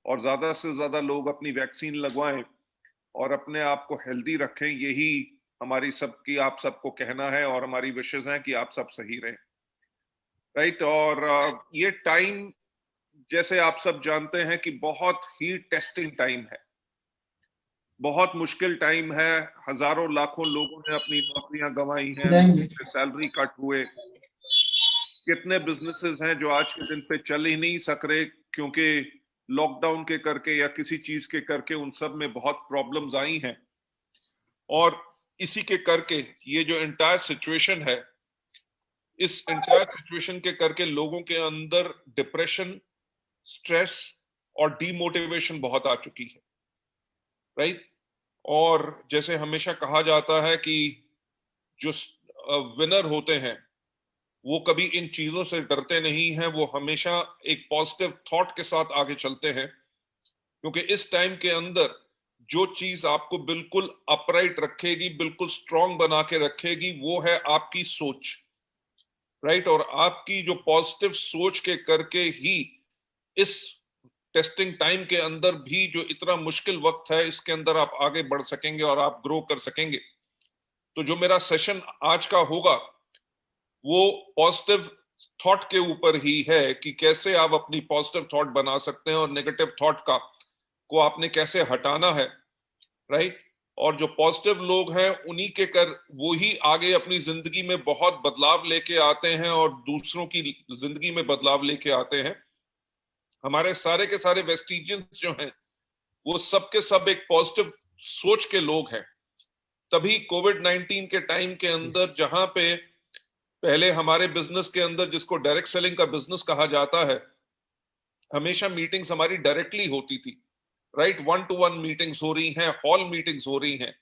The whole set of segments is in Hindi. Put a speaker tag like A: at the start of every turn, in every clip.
A: और ज्यादा से ज्यादा लोग अपनी वैक्सीन लगवाएं और अपने आप को हेल्दी रखें। यही हमारी सबकी, आप सबको कहना है और हमारी विशेष है कि आप सब सही रहें, राइट। और ये टाइम, जैसे आप सब जानते हैं कि बहुत ही टेस्टिंग टाइम है, बहुत मुश्किल टाइम है। हजारों लाखों लोगों ने अपनी नौकरियां गंवाई हैं, लोगों के सैलरी कट हुए। कितने बिजनेसेस हैं जो आज के दिन पे चल ही नहीं सक रहे क्योंकि लॉकडाउन के करके या किसी चीज के करके उन सब में बहुत प्रॉब्लम्स आई हैं। और इसी के करके ये जो एंटायर सिचुएशन है, इस एंटायर सिचुएशन के करके लोगों के अंदर डिप्रेशन, स्ट्रेस और डीमोटिवेशन बहुत आ चुकी है, राइट। और जैसे हमेशा कहा जाता है कि जो विनर होते हैं वो कभी इन चीजों से डरते नहीं हैं, वो हमेशा एक पॉजिटिव थॉट के साथ आगे चलते हैं। क्योंकि इस टाइम के अंदर जो चीज आपको बिल्कुल अपराइट रखेगी, बिल्कुल स्ट्रांग बना के रखेगी, वो है आपकी सोच, राइट। और आपकी जो पॉजिटिव सोच के करके ही इस टेस्टिंग टाइम के अंदर भी, जो इतना मुश्किल वक्त है, इसके अंदर आप आगे बढ़ सकेंगे और आप ग्रो कर सकेंगे। तो जो मेरा सेशन आज का होगा वो पॉजिटिव थॉट के ऊपर ही है कि कैसे आप अपनी पॉजिटिव थॉट बना सकते हैं और नेगेटिव थॉट को आपने कैसे हटाना है, राइट। और जो पॉजिटिव लोग हैं उन्हीं के कर वो ही आगे अपनी जिंदगी में बहुत बदलाव लेके आते हैं और दूसरों की जिंदगी में बदलाव लेके आते हैं। हमारे सारे के सारे वेस्टिजियंस जो हैं वो सब के सब एक पॉजिटिव सोच के लोग हैं। तभी कोविड-19 के टाइम के अंदर, जहां पे पहले हमारे बिजनेस के अंदर, जिसको डायरेक्ट सेलिंग का बिजनेस कहा जाता है, हमेशा मीटिंग्स हमारी डायरेक्टली होती थी, राइट। 1-to-1 मीटिंग्स हो रही हैं, हॉल मीटिंग्स हो रही हैं।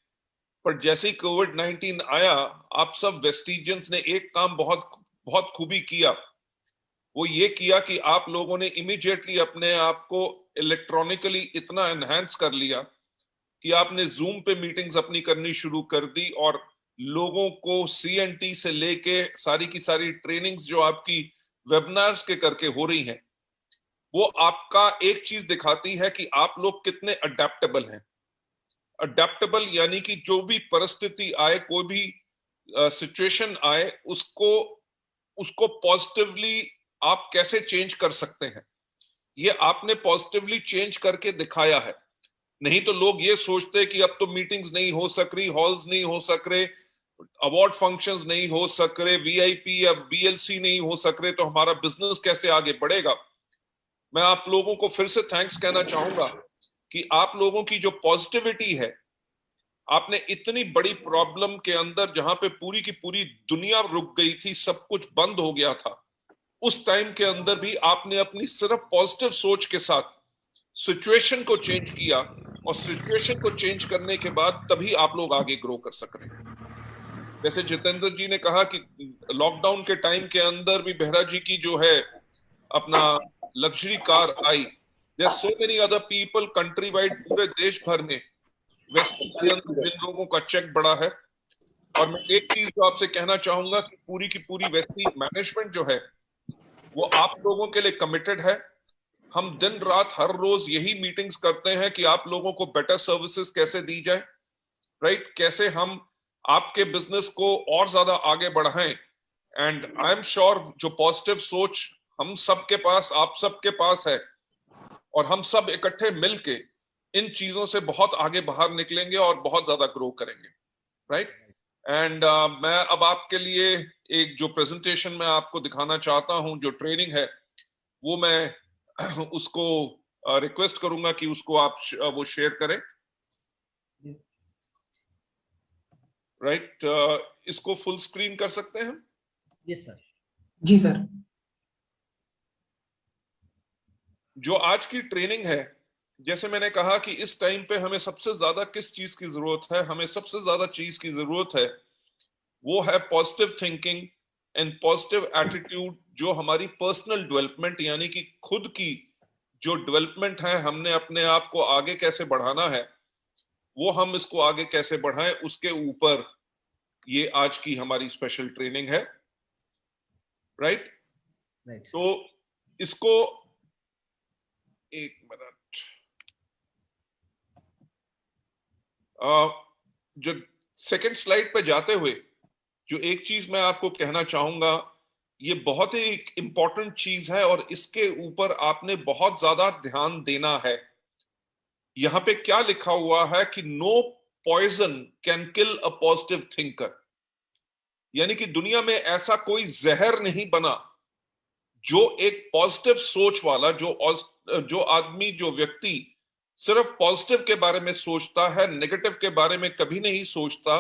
A: पर जैसे ही कोविड-19 आया, आप सब वेस्टिजियंस ने एक काम बहुत बहुत खूबी किया। वो ये किया कि आप लोगों ने इमीडिएटली अपने आप को इलेक्ट्रॉनिकली इतना एनहांस कर लिया कि आपने जूम पे मीटिंग्स अपनी करनी शुरू कर दी और लोगों को सीएनटी से लेके सारी की सारी ट्रेनिंग्स जो आपकी वेबिनार्स के करके हो रही हैं, वो आपका एक चीज दिखाती है कि आप लोग कितने अडेप्टेबल हैं। अडेप्टेबल यानी कि जो भी परिस्थिति आए, कोई भी सिचुएशन आए, उसको उसको पॉजिटिवली आप कैसे चेंज कर सकते हैं, ये आपने पॉजिटिवली चेंज करके दिखाया है। नहीं तो लोग ये सोचते कि अब तो मीटिंग्स नहीं हो सक रही, हॉल्स नहीं हो सक रहे, अवार्ड फंक्शंस नहीं हो सक रहे, वीआईपी या बीएलसी नहीं हो सक रहे, तो हमारा बिजनेस कैसे आगे बढ़ेगा। मैं आप लोगों को फिर से थैंक्स कहना चाहूंगा कि आप लोगों की जो पॉजिटिविटी है, आपने इतनी बड़ी प्रॉब्लम के अंदर, जहां पे पूरी की पूरी दुनिया रुक गई थी, सब कुछ बंद हो गया था, उस टाइम के अंदर भी आपने अपनी सिर्फ पॉजिटिव सोच के साथ सिचुएशन को चेंज किया। और सिचुएशन को चेंज करने के बाद तभी आप लोग आगे ग्रो कर सक रहे हैं। जैसे जितेंद्र जी ने कहा कि लॉकडाउन के टाइम के अंदर भी बेहरा जी की जो है अपना लग्जरी कार आई, there so many other people countrywide, पूरे देश भर में वेस्टर्न के अंदर जिन लोगों का चेक बढ़ा है। और मैं एक चीज तो आपसे कहना चाहूंगा कि पूरी की पूरी वेस्टर्न मैनेजमेंट जो है वो आप लोगों के लिए कमिटेड है। हम दिन रात हर रोज यही मीटिंग्स करते हैं कि आप लोगों को बेटर सर्विसेज कैसे दी जाए, राइट। कैसे हम आपके बिजनेस को और ज्यादा आगे बढ़ाएं। एंड आई एम श्योर जो पॉजिटिव सोच हम सब के पास, आप सब के पास है, और हम सब इकट्ठे मिलके इन चीजों से बहुत आगे बाहर निकलेंगे और बहुत ज्यादा ग्रो करेंगे, राइट। एंड मैं अब आपके लिए एक जो प्रेजेंटेशन मैं आपको दिखाना चाहता हूं, जो ट्रेनिंग है, वो मैं उसको रिक्वेस्ट करूंगा कि उसको आप वो शेयर करें, राइट। इसको फुल स्क्रीन कर सकते हैं?
B: Yes sir.
C: जी सर।
A: जो आज की ट्रेनिंग है, जैसे मैंने कहा कि इस टाइम पे हमें सबसे ज्यादा किस चीज की जरूरत है, हमें सबसे ज्यादा चीज की जरूरत है वो है positive thinking and positive attitude. जो हमारी पर्सनल डेवलपमेंट, यानी कि खुद की जो डेवलपमेंट है, हमने अपने आप को आगे कैसे बढ़ाना है, वो हम इसको आगे कैसे बढ़ाएं, उसके ऊपर ये आज की हमारी स्पेशल ट्रेनिंग है, राइट।
B: राइट।
A: तो इसको एक मिनट, जो सेकंड स्लाइड पे जाते हुए जो एक चीज मैं आपको कहना चाहूंगा, ये बहुत ही इंपॉर्टेंट चीज है और इसके ऊपर आपने बहुत ज्यादा ध्यान देना है। यहां पे क्या लिखा हुआ है कि no poison can kill a positive thinker, यानी कि दुनिया में ऐसा कोई जहर नहीं बना जो एक पॉजिटिव सोच वाला, जो आदमी, जो व्यक्ति सिर्फ पॉजिटिव के बारे में सोचता है, नेगेटिव के बारे में कभी नहीं सोचता,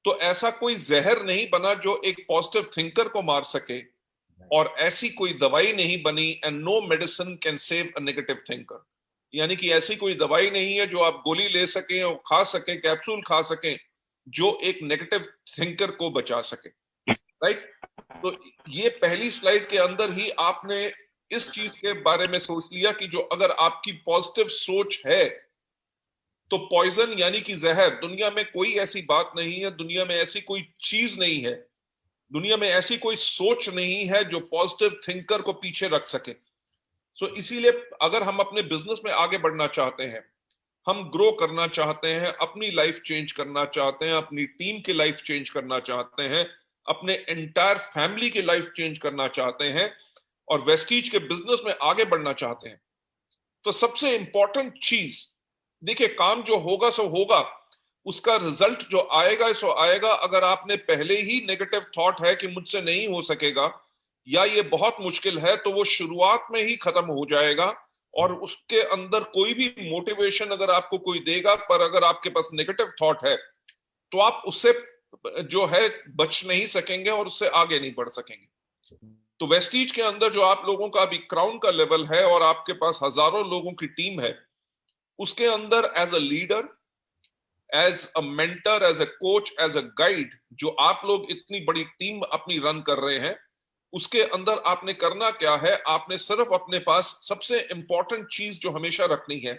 A: तो ऐसा कोई जहर नहीं बना जो एक पॉजिटिव थिंकर को मार सके, और ऐसी कोई दवाई नहीं बनी, and no medicine can save a negative thinker, यानी कि ऐसी कोई दवाई नहीं है जो आप गोली ले सकें और खा सकें, कैप्सूल खा सकें, जो एक नेगेटिव थिंकर को बचा सके। राइट? तो ये पहली स्लाइड के अंदर ही आपने इस चीज के बारे में सोच लिया कि जो अगर आपकी पॉजिटिव सोच है तो पॉइजन यानी कि जहर, दुनिया में कोई ऐसी बात नहीं है, दुनिया में ऐसी कोई चीज नहीं है, दुनिया में ऐसी कोई सोच नहीं है जो पॉजिटिव थिंकर को पीछे रख सके। सो इसीलिए अगर हम अपने बिजनेस में आगे बढ़ना चाहते हैं, हम ग्रो करना चाहते हैं, अपनी लाइफ चेंज करना चाहते हैं, अपनी टीम की लाइफ चेंज करना चाहते हैं, अपने एंटायर फैमिली की लाइफ चेंज करना चाहते हैं, और वेस्टीज के बिजनेस में आगे बढ़ना चाहते हैं, तो सबसे इंपॉर्टेंट चीज, देखिए, काम जो होगा सो होगा, उसका रिजल्ट जो आएगा सो आएगा। अगर आपने पहले ही नेगेटिव थॉट है कि मुझसे नहीं हो सकेगा या ये बहुत मुश्किल है, तो वो शुरुआत में ही खत्म हो जाएगा, और उसके अंदर कोई भी मोटिवेशन अगर आपको कोई देगा, पर अगर आपके पास नेगेटिव थॉट है तो आप उससे जो है बच नहीं सकेंगे और उससे आगे नहीं बढ़ सकेंगे। तो वेस्टीज के अंदर जो आप लोगों का अभी क्राउन का लेवल है और आपके पास हजारों लोगों की टीम है, उसके अंदर as a leader, as a mentor, as a coach, as a guide, जो आप लोग इतनी बड़ी टीम अपनी रन कर रहे हैं, उसके अंदर आपने करना क्या है? आपने सिर्फ अपने पास सबसे इंपॉर्टेंट चीज जो हमेशा रखनी है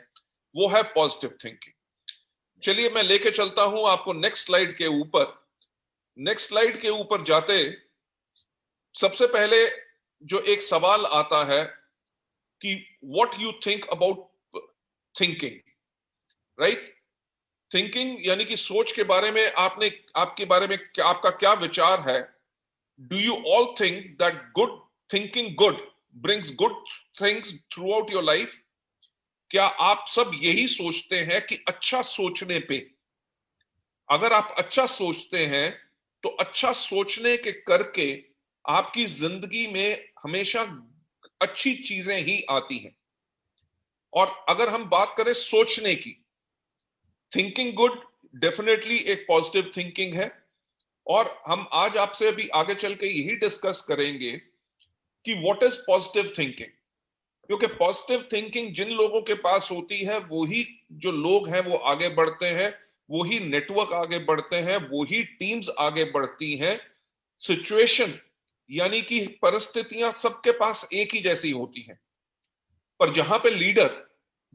A: वो है पॉजिटिव थिंकिंग। चलिए मैं लेके चलता हूं आपको नेक्स्ट स्लाइड के ऊपर। नेक्स्ट स्लाइड के ऊपर जाते सबसे पहले जो एक सवाल आता है कि what you think about thinking, right? Thinking यानी कि सोच के बारे में आपके बारे में आपका क्या विचार है? Do you all think that good thinking good brings good things through out your life? क्या आप सब यही सोचते हैं कि अच्छा सोचने पे, अगर आप अच्छा सोचते हैं तो अच्छा सोचने के करके आपकी जिंदगी में हमेशा अच्छी चीजें ही आती हैं। और अगर हम बात करें सोचने की, थिंकिंग गुड डेफिनेटली एक पॉजिटिव थिंकिंग है, और हम आज आपसे अभी आगे चल के यही डिस्कस करेंगे कि व्हाट इज पॉजिटिव थिंकिंग। क्योंकि पॉजिटिव थिंकिंग जिन लोगों के पास होती है, वही जो लोग हैं वो आगे बढ़ते हैं, वही नेटवर्क आगे बढ़ते हैं, वही टीम्स आगे बढ़ती हैं। सिचुएशन यानी कि परिस्थितियां सबके पास एक ही जैसी होती हैं, पर जहां पे लीडर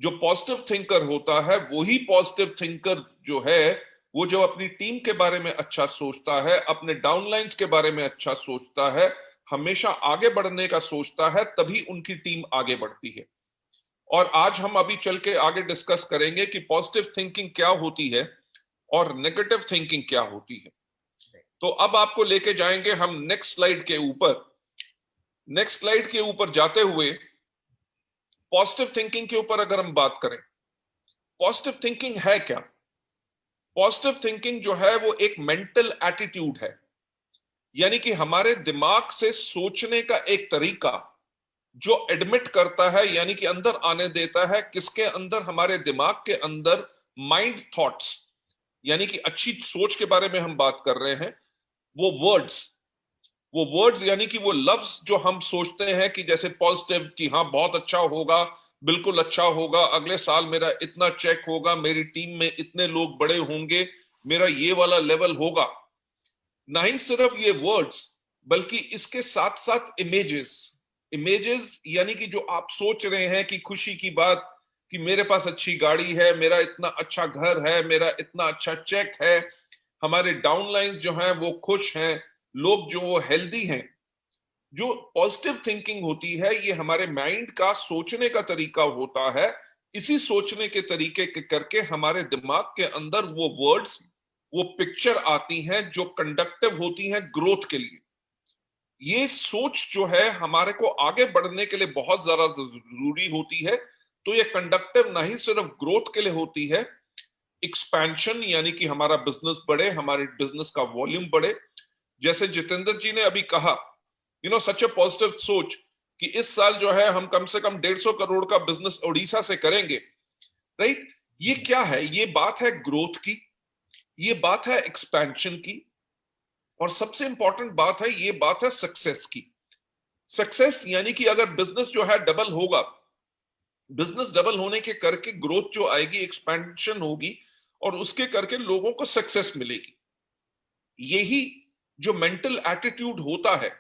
A: जो पॉजिटिव थिंकर होता है, वही पॉजिटिव थिंकर जो है वो जो अपनी टीम के बारे में अच्छा सोचता है, अपने डाउनलाइंस के बारे में अच्छा सोचता है, हमेशा आगे बढ़ने का सोचता है, तभी उनकी टीम आगे बढ़ती है। और आज हम अभी चल के आगे डिस्कस करेंगे कि पॉजिटिव थिंकिंग क्या होती है और नेगेटिव थिंकिंग क्या होती है। तो अब आपको लेके जाएंगे हम नेक्स्ट स्लाइड के ऊपर। नेक्स्ट स्लाइड के ऊपर जाते हुए पॉजिटिव थिंकिंग के ऊपर अगर हम बात करें, पॉजिटिव थिंकिंग है क्या? पॉजिटिव थिंकिंग जो है वो एक मेंटल एटीट्यूड है, यानी कि हमारे दिमाग से सोचने का एक तरीका जो एडमिट करता है, यानी कि अंदर आने देता है, किसके अंदर? हमारे दिमाग के अंदर माइंड थॉट्स, यानी कि अच्छी सोच के बारे में हम बात कर रहे हैं। वो वर्ड्स यानी कि वो लफ्ज जो हम सोचते हैं कि जैसे पॉजिटिव, कि हाँ बहुत अच्छा होगा, बिल्कुल अच्छा होगा, अगले साल मेरा इतना चेक होगा, मेरी टीम में इतने लोग बड़े होंगे, मेरा ये वाला लेवल होगा। नहीं सिर्फ ये वर्ड्स, बल्कि इसके साथ साथ इमेजेस। इमेजेस यानी कि जो आप सोच रहे हैं कि खुशी की बात, कि मेरे पास अच्छी गाड़ी है, मेरा इतना अच्छा घर है, मेरा इतना अच्छा चेक है, हमारे डाउनलाइंस जो हैं वो खुश हैं, लोग जो वो हेल्दी हैं। जो पॉजिटिव थिंकिंग होती है, ये हमारे माइंड का सोचने का तरीका होता है। इसी सोचने के तरीके के करके हमारे दिमाग के अंदर वो वर्ड्स, वो पिक्चर आती हैं जो कंडक्टिव होती हैं ग्रोथ के लिए। ये सोच जो है हमारे को आगे बढ़ने के लिए बहुत ज्यादा जरूरी होती है। तो ये कंडक्टिव ना ही सिर्फ ग्रोथ के लिए होती है, एक्सपेंशन यानी कि हमारा बिजनेस बढ़े, हमारे बिजनेस का वॉल्यूम बढ़े। जैसे जितेंद्र जी ने अभी कहा, सच ए पॉजिटिव सोच कि इस साल जो है हम कम से कम 150 करोड़ का बिजनेस उड़ीसा से करेंगे, राइट? ये क्या है? ये बात है ग्रोथ की, ये बात है एक्सपेंशन की, और सबसे इंपॉर्टेंट बात है, ये बात है सक्सेस की। सक्सेस यानी कि अगर बिजनेस जो है डबल होगा, बिजनेस डबल होने के करके ग्रोथ जो आएगी, एक्सपेंशन होगी, और उसके करके लोगों को सक्सेस मिलेगी। यही जो मेंटल एटीट्यूड होता है,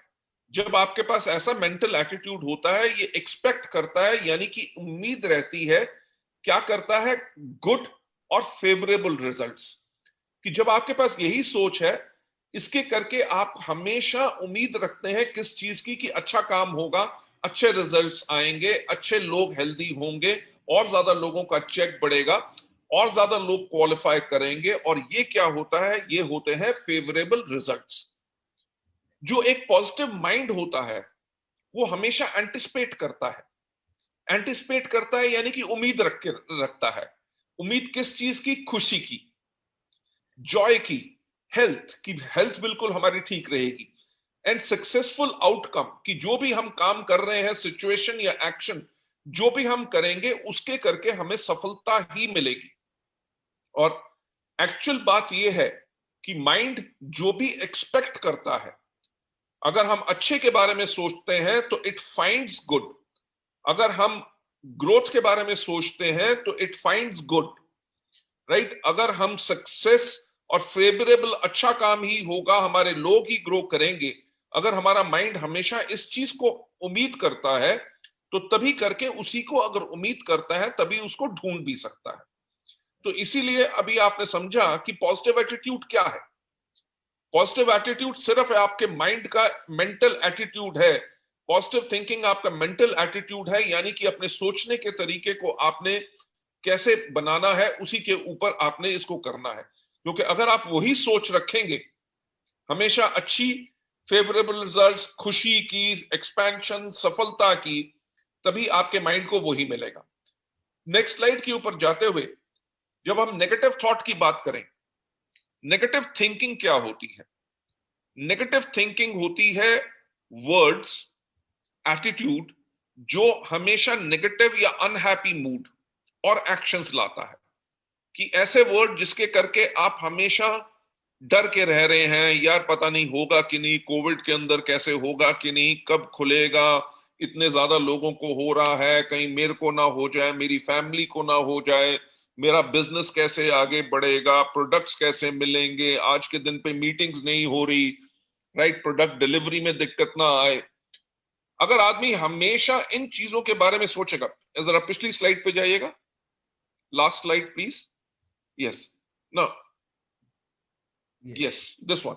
A: जब आपके पास ऐसा मेंटल एटीट्यूड होता है, ये एक्सपेक्ट करता है, यानी कि उम्मीद रहती है, क्या करता है? गुड और फेवरेबल रिजल्ट्स। कि जब आपके पास यही सोच है, इसके करके आप हमेशा उम्मीद रखते हैं किस चीज की? कि अच्छा काम होगा, अच्छे रिजल्ट्स आएंगे, अच्छे लोग हेल्दी होंगे, और ज्यादा लोगों का चेक बढ़ेगा, और ज्यादा लोग क्वालिफाई करेंगे, और ये क्या होता है? ये होते हैं फेवरेबल रिजल्ट्स। जो एक पॉजिटिव माइंड होता है वो हमेशा एंटिसिपेट करता है। एंटिसिपेट करता है यानी कि उम्मीद रखता है। उम्मीद किस चीज की? खुशी की, जॉय की, हेल्थ की। हेल्थ बिल्कुल हमारी ठीक रहेगी, एंड सक्सेसफुल आउटकम कि जो भी हम काम कर रहे हैं, सिचुएशन या एक्शन जो भी हम करेंगे, उसके करके हमें सफलता ही मिलेगी। और एक्चुअल बात यह है कि माइंड जो भी एक्सपेक्ट करता है, अगर हम अच्छे के बारे में सोचते हैं तो इट फाइंड्स गुड, अगर हम ग्रोथ के बारे में सोचते हैं तो इट फाइंड्स गुड, राइट? अगर हम सक्सेस और फेवरेबल, अच्छा काम ही होगा, हमारे लोग ही ग्रो करेंगे, अगर हमारा माइंड हमेशा इस चीज को उम्मीद करता है, तो तभी करके उसी को अगर उम्मीद करता है तभी उसको ढूंढ भी सकता है। तो इसीलिए अभी आपने समझा कि पॉजिटिव एटीट्यूड क्या है। पॉजिटिव एटीट्यूड सिर्फ आपके माइंड का मेंटल एटीट्यूड है। पॉजिटिव थिंकिंग आपका मेंटल एटीट्यूड है, यानी कि अपने सोचने के तरीके को आपने कैसे बनाना है, उसी के ऊपर आपने इसको करना है। क्योंकि अगर आप वही सोच रखेंगे, हमेशा अच्छी, फेवरेबल रिजल्ट्स, खुशी की, एक्सपेंशन, सफलता की, तभी आपके माइंड को वही मिलेगा। नेक्स्ट स्लाइड के ऊपर जाते हुए, जब हम नेगेटिव थॉट की बात करें, नेगेटिव थिंकिंग क्या होती है? नेगेटिव थिंकिंग होती है वर्ड्स, एटीट्यूड जो हमेशा नेगेटिव या अनहैप्पी मूड और एक्शंस लाता है। कि ऐसे वर्ड जिसके करके आप हमेशा डर के रह रहे हैं, यार पता नहीं होगा कि नहीं, कोविड के अंदर कैसे होगा कि नहीं, कब खुलेगा, इतने ज्यादा लोगों को हो रहा है, कहीं मेरे को ना हो जाए, मेरी फैमिली को ना हो जाए, मेरा बिजनेस कैसे आगे बढ़ेगा, प्रोडक्ट्स कैसे मिलेंगे, आज के दिन पे मीटिंग्स नहीं हो रही, राइट? प्रोडक्ट डिलीवरी में दिक्कत ना आए। अगर आदमी हमेशा इन चीजों के बारे में सोचेगा, जरा पिछली स्लाइड पे जाइएगा, last slide please. Yes, no, yes, this one.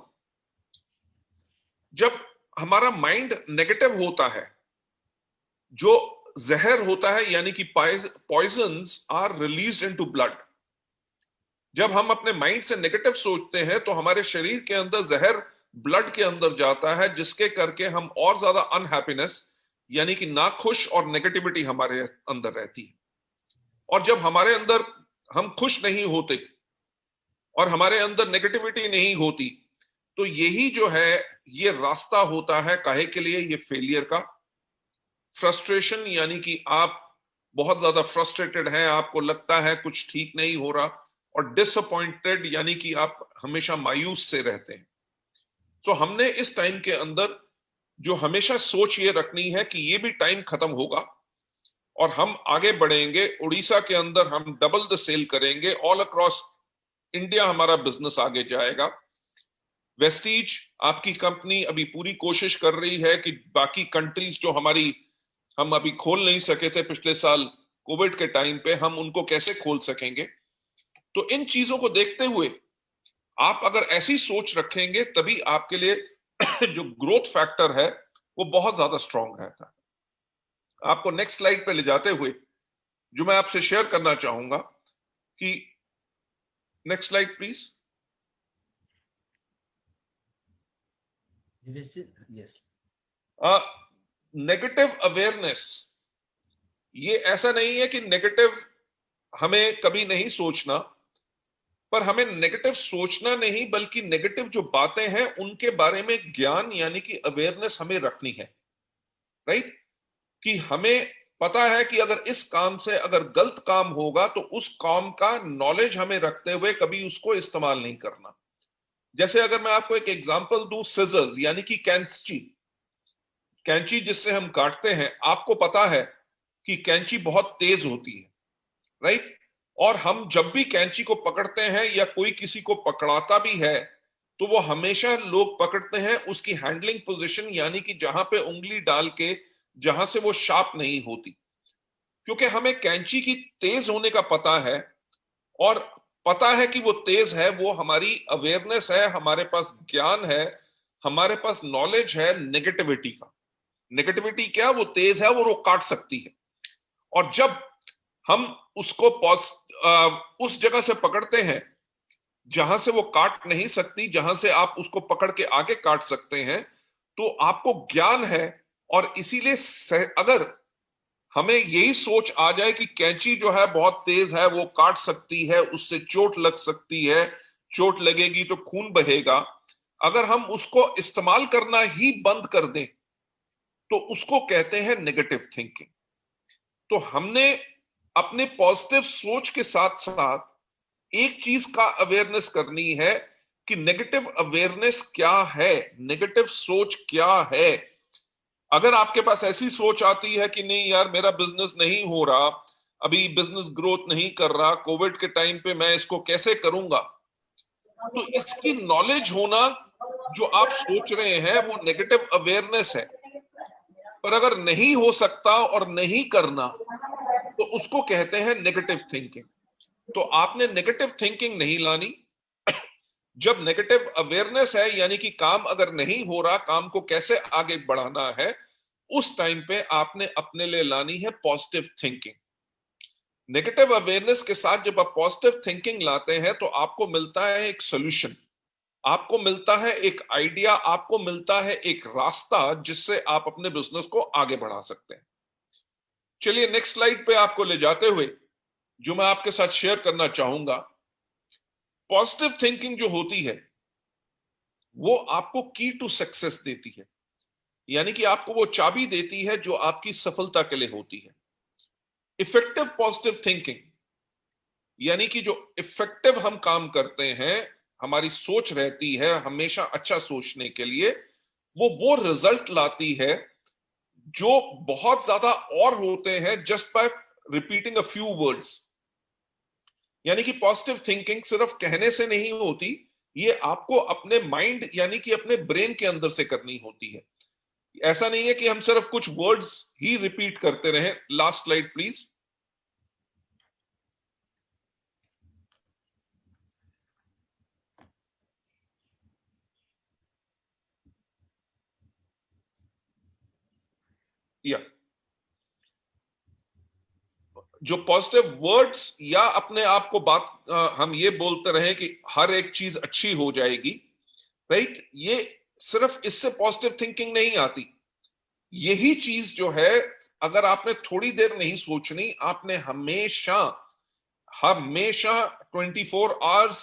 A: जब हमारा माइंड नेगेटिव होता है, जो जहर होता है, यानी कि poisons are released into blood. जब हम अपने माइंड से नेगेटिव सोचते हैं तो हमारे शरीर के अंदर जहर ब्लड के अंदर जाता है, जिसके करके हम और ज्यादा अनहैप्पीनेस यानी कि नाखुश और नेगेटिविटी हमारे अंदर रहती है। और जब हमारे अंदर हम खुश नहीं होते और हमारे अंदर नेगेटिविटी नहीं होती, तो यही जो है ये रास्ता होता है काहे के लिए? ये फेलियर का। फ्रस्ट्रेशन यानी कि आप बहुत ज्यादा फ्रस्ट्रेटेड हैं, आपको लगता है कुछ ठीक नहीं हो रहा, और डिसअपॉइंटेड यानी कि आप हमेशा मायूस से रहते हैं। तो हमने इस टाइम के अंदर जो हमेशा सोच ये रखनी है कि ये भी टाइम खत्म होगा और हम आगे बढ़ेंगे। उड़ीसा के अंदर हम डबल द सेल करेंगे, ऑल अक्रॉस इंडिया हमारा बिजनेस आगे जाएगा। वेस्टीज आपकी कंपनी अभी पूरी कोशिश कर रही है कि बाकी कंट्रीज जो हमारी हम अभी खोल नहीं सके थे पिछले साल कोविड के टाइम पे, हम उनको कैसे खोल सकेंगे। तो इन चीजों को देखते हुए आप अगर ऐसी सोच रखेंगे तभी आपके लिए जो ग्रोथ फैक्टर है वो बहुत ज्यादा स्ट्रांग रहता है। आपको नेक्स्ट स्लाइड पे ले जाते हुए जो मैं आपसे शेयर करना चाहूंगा कि next slide please.
B: Yes.
A: Negative awareness, ये ऐसा नहीं है कि नेगेटिव हमें कभी नहीं सोचना, पर हमें नेगेटिव सोचना नहीं बल्कि नेगेटिव जो बातें हैं उनके बारे में ज्ञान यानी कि अवेयरनेस हमें रखनी है। राइट, कि हमें पता है कि अगर इस काम से अगर गलत काम होगा तो उस काम का नॉलेज हमें रखते हुए कभी उसको इस्तेमाल नहीं करना। जैसे अगर मैं आपको एक एग्जांपल दूं, सिजर्स यानी कि कैंची, कैंची जिससे हम काटते हैं, आपको पता है कि कैंची बहुत तेज होती है। राइट, और हम जब भी कैंची को पकड़ते हैं या कोई किसी को पकड़ाता भी है तो वो हमेशा लोग पकड़ते हैं उसकी हैंडलिंग पोजीशन यानी कि जहां पे उंगली डाल के जहां से वो शार्प नहीं होती, क्योंकि हमें कैंची की तेज होने का पता है और पता है कि वो तेज है, वो हमारी अवेयरनेस है, हमारे पास ज्ञान है, हमारे पास नॉलेज है नेगेटिविटी का। नेगेटिविटी क्या, वो तेज है, वो काट सकती है। और जब हम उसको उस जगह से पकड़ते हैं जहां से वो काट नहीं सकती, जहां से आप उसको पकड़ के आगे काट सकते हैं, तो आपको ज्ञान है। और इसीलिए अगर हमें यही सोच आ जाए कि कैंची जो है बहुत तेज है, वो काट सकती है, उससे चोट लग सकती है, चोट लगेगी तो खून बहेगा, अगर हम उसको इस्तेमाल करना ही बंद कर दें तो उसको कहते हैं नेगेटिव थिंकिंग। तो हमने अपने पॉजिटिव सोच के साथ साथ एक चीज का अवेयरनेस करनी है कि नेगेटिव अवेयरनेस क्या है, नेगेटिव सोच क्या है। अगर आपके पास ऐसी सोच आती है कि नहीं यार मेरा बिजनेस नहीं हो रहा, अभी बिजनेस ग्रोथ नहीं कर रहा, कोविड के टाइम पे मैं इसको कैसे करूंगा, तो इसकी नॉलेज होना, जो आप सोच रहे हैं वो नेगेटिव अवेयरनेस है। पर अगर नहीं हो सकता और नहीं करना तो उसको कहते हैं नेगेटिव थिंकिंग। तो आपने नेगेटिव थिंकिंग नहीं लानी। जब नेगेटिव अवेयरनेस है यानी कि काम अगर नहीं हो रहा, काम को कैसे आगे बढ़ाना है, उस टाइम पे आपने अपने लिए लानी है पॉजिटिव थिंकिंग। नेगेटिव अवेयरनेस के साथ जब आप पॉजिटिव थिंकिंग लाते हैं तो आपको मिलता है एक सॉल्यूशन, आपको मिलता है एक आइडिया, आपको मिलता है एक रास्ता जिससे आप अपने बिजनेस को आगे बढ़ा सकते हैं। चलिए नेक्स्ट स्लाइड पे आपको ले जाते हुए जो मैं आपके साथ शेयर करना चाहूंगा, पॉजिटिव थिंकिंग जो होती है वो आपको की टू सक्सेस देती है, यानी कि आपको वो चाबी देती है जो आपकी सफलता के लिए होती है। इफेक्टिव पॉजिटिव थिंकिंग यानी कि जो इफेक्टिव हम काम करते हैं, हमारी सोच रहती है हमेशा अच्छा सोचने के लिए, वो रिजल्ट लाती है जो बहुत ज्यादा और होते हैं just by repeating a few words. यानी कि पॉजिटिव थिंकिंग सिर्फ कहने से नहीं होती, ये आपको अपने माइंड यानी कि अपने ब्रेन के अंदर से करनी होती है। ऐसा नहीं है कि हम सिर्फ कुछ वर्ड्स ही रिपीट करते रहें। Last slide please. या जो पॉजिटिव वर्ड्स या अपने आप को बात हम ये बोलते रहे कि हर एक चीज अच्छी हो जाएगी, राइट, ये सिर्फ इससे पॉजिटिव थिंकिंग नहीं आती। यही चीज जो है, अगर आपने थोड़ी देर नहीं सोचनी, आपने हमेशा हमेशा 24 आवर्स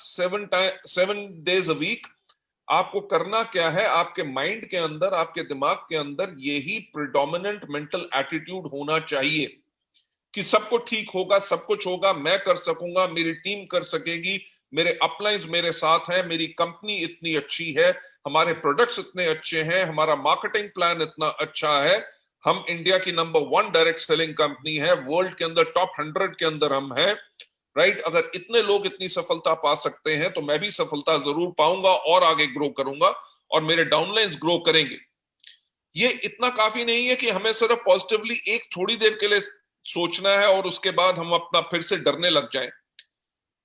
A: 7 डेज अ वीक आपको करना क्या है, आपके माइंड के अंदर, आपके दिमाग के अंदर यही प्रिडोमिनेंट मेंटल एटीट्यूड होना चाहिए कि सब कुछ ठीक होगा, सब कुछ होगा, मैं कर सकूंगा, मेरी टीम कर सकेगी, मेरे अपलाइंस मेरे साथ हैं, मेरी कंपनी इतनी अच्छी है, हमारे प्रोडक्ट्स इतने अच्छे हैं, हमारा मार्केटिंग प्लान इतना अच्छा है, हम इंडिया की नंबर 1 डायरेक्ट सेलिंग कंपनी है, वर्ल्ड के अंदर टॉप 100 के अंदर हम हैं। राइट, अगर इतने लोग इतनी सफलता पा सकते हैं तो मैं भी सफलता जरूर पाऊंगा और आगे ग्रो करूंगा और मेरे डाउनलाइंस ग्रो करेंगे। ये इतना काफी नहीं है कि हमें सिर्फ पॉजिटिवली एक थोड़ी देर के लिए सोचना है और उसके बाद हम अपना फिर से डरने लग जाएं।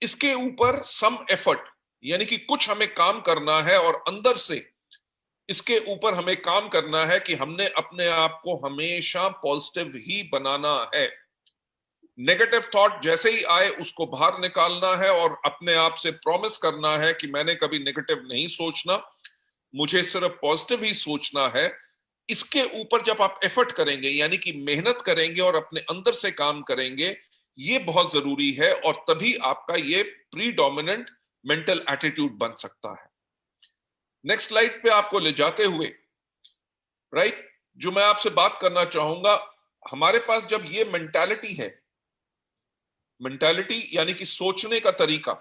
A: इसके ऊपर सम एफर्ट यानी कि कुछ हमें काम करना है और अंदर से इसके ऊपर हमें काम करना है कि हमने अपने आप को हमेशा पॉजिटिव ही बनाना है। नेगेटिव थॉट जैसे ही आए उसको बाहर निकालना है और अपने आप से प्रॉमिस करना है कि मैंने कभी नेगेटिव नहीं सोचना, मुझे सिर्फ पॉजिटिव ही सोचना है। इसके ऊपर जब आप एफर्ट करेंगे, यानी कि मेहनत करेंगे और अपने अंदर से काम करेंगे, ये बहुत जरूरी है, और तभी आपका ये प्रीडोमिनेंट मेंटल एटीट्यूड बन सकता है। नेक्स्ट स्लाइड पे आपको ले जाते हुए, राइट, जो मैं आपसे बात करना चाहूंगा, हमारे पास जब ये मेंटालिटी है, मेंटालिटी यानी कि सोचने का तरीका,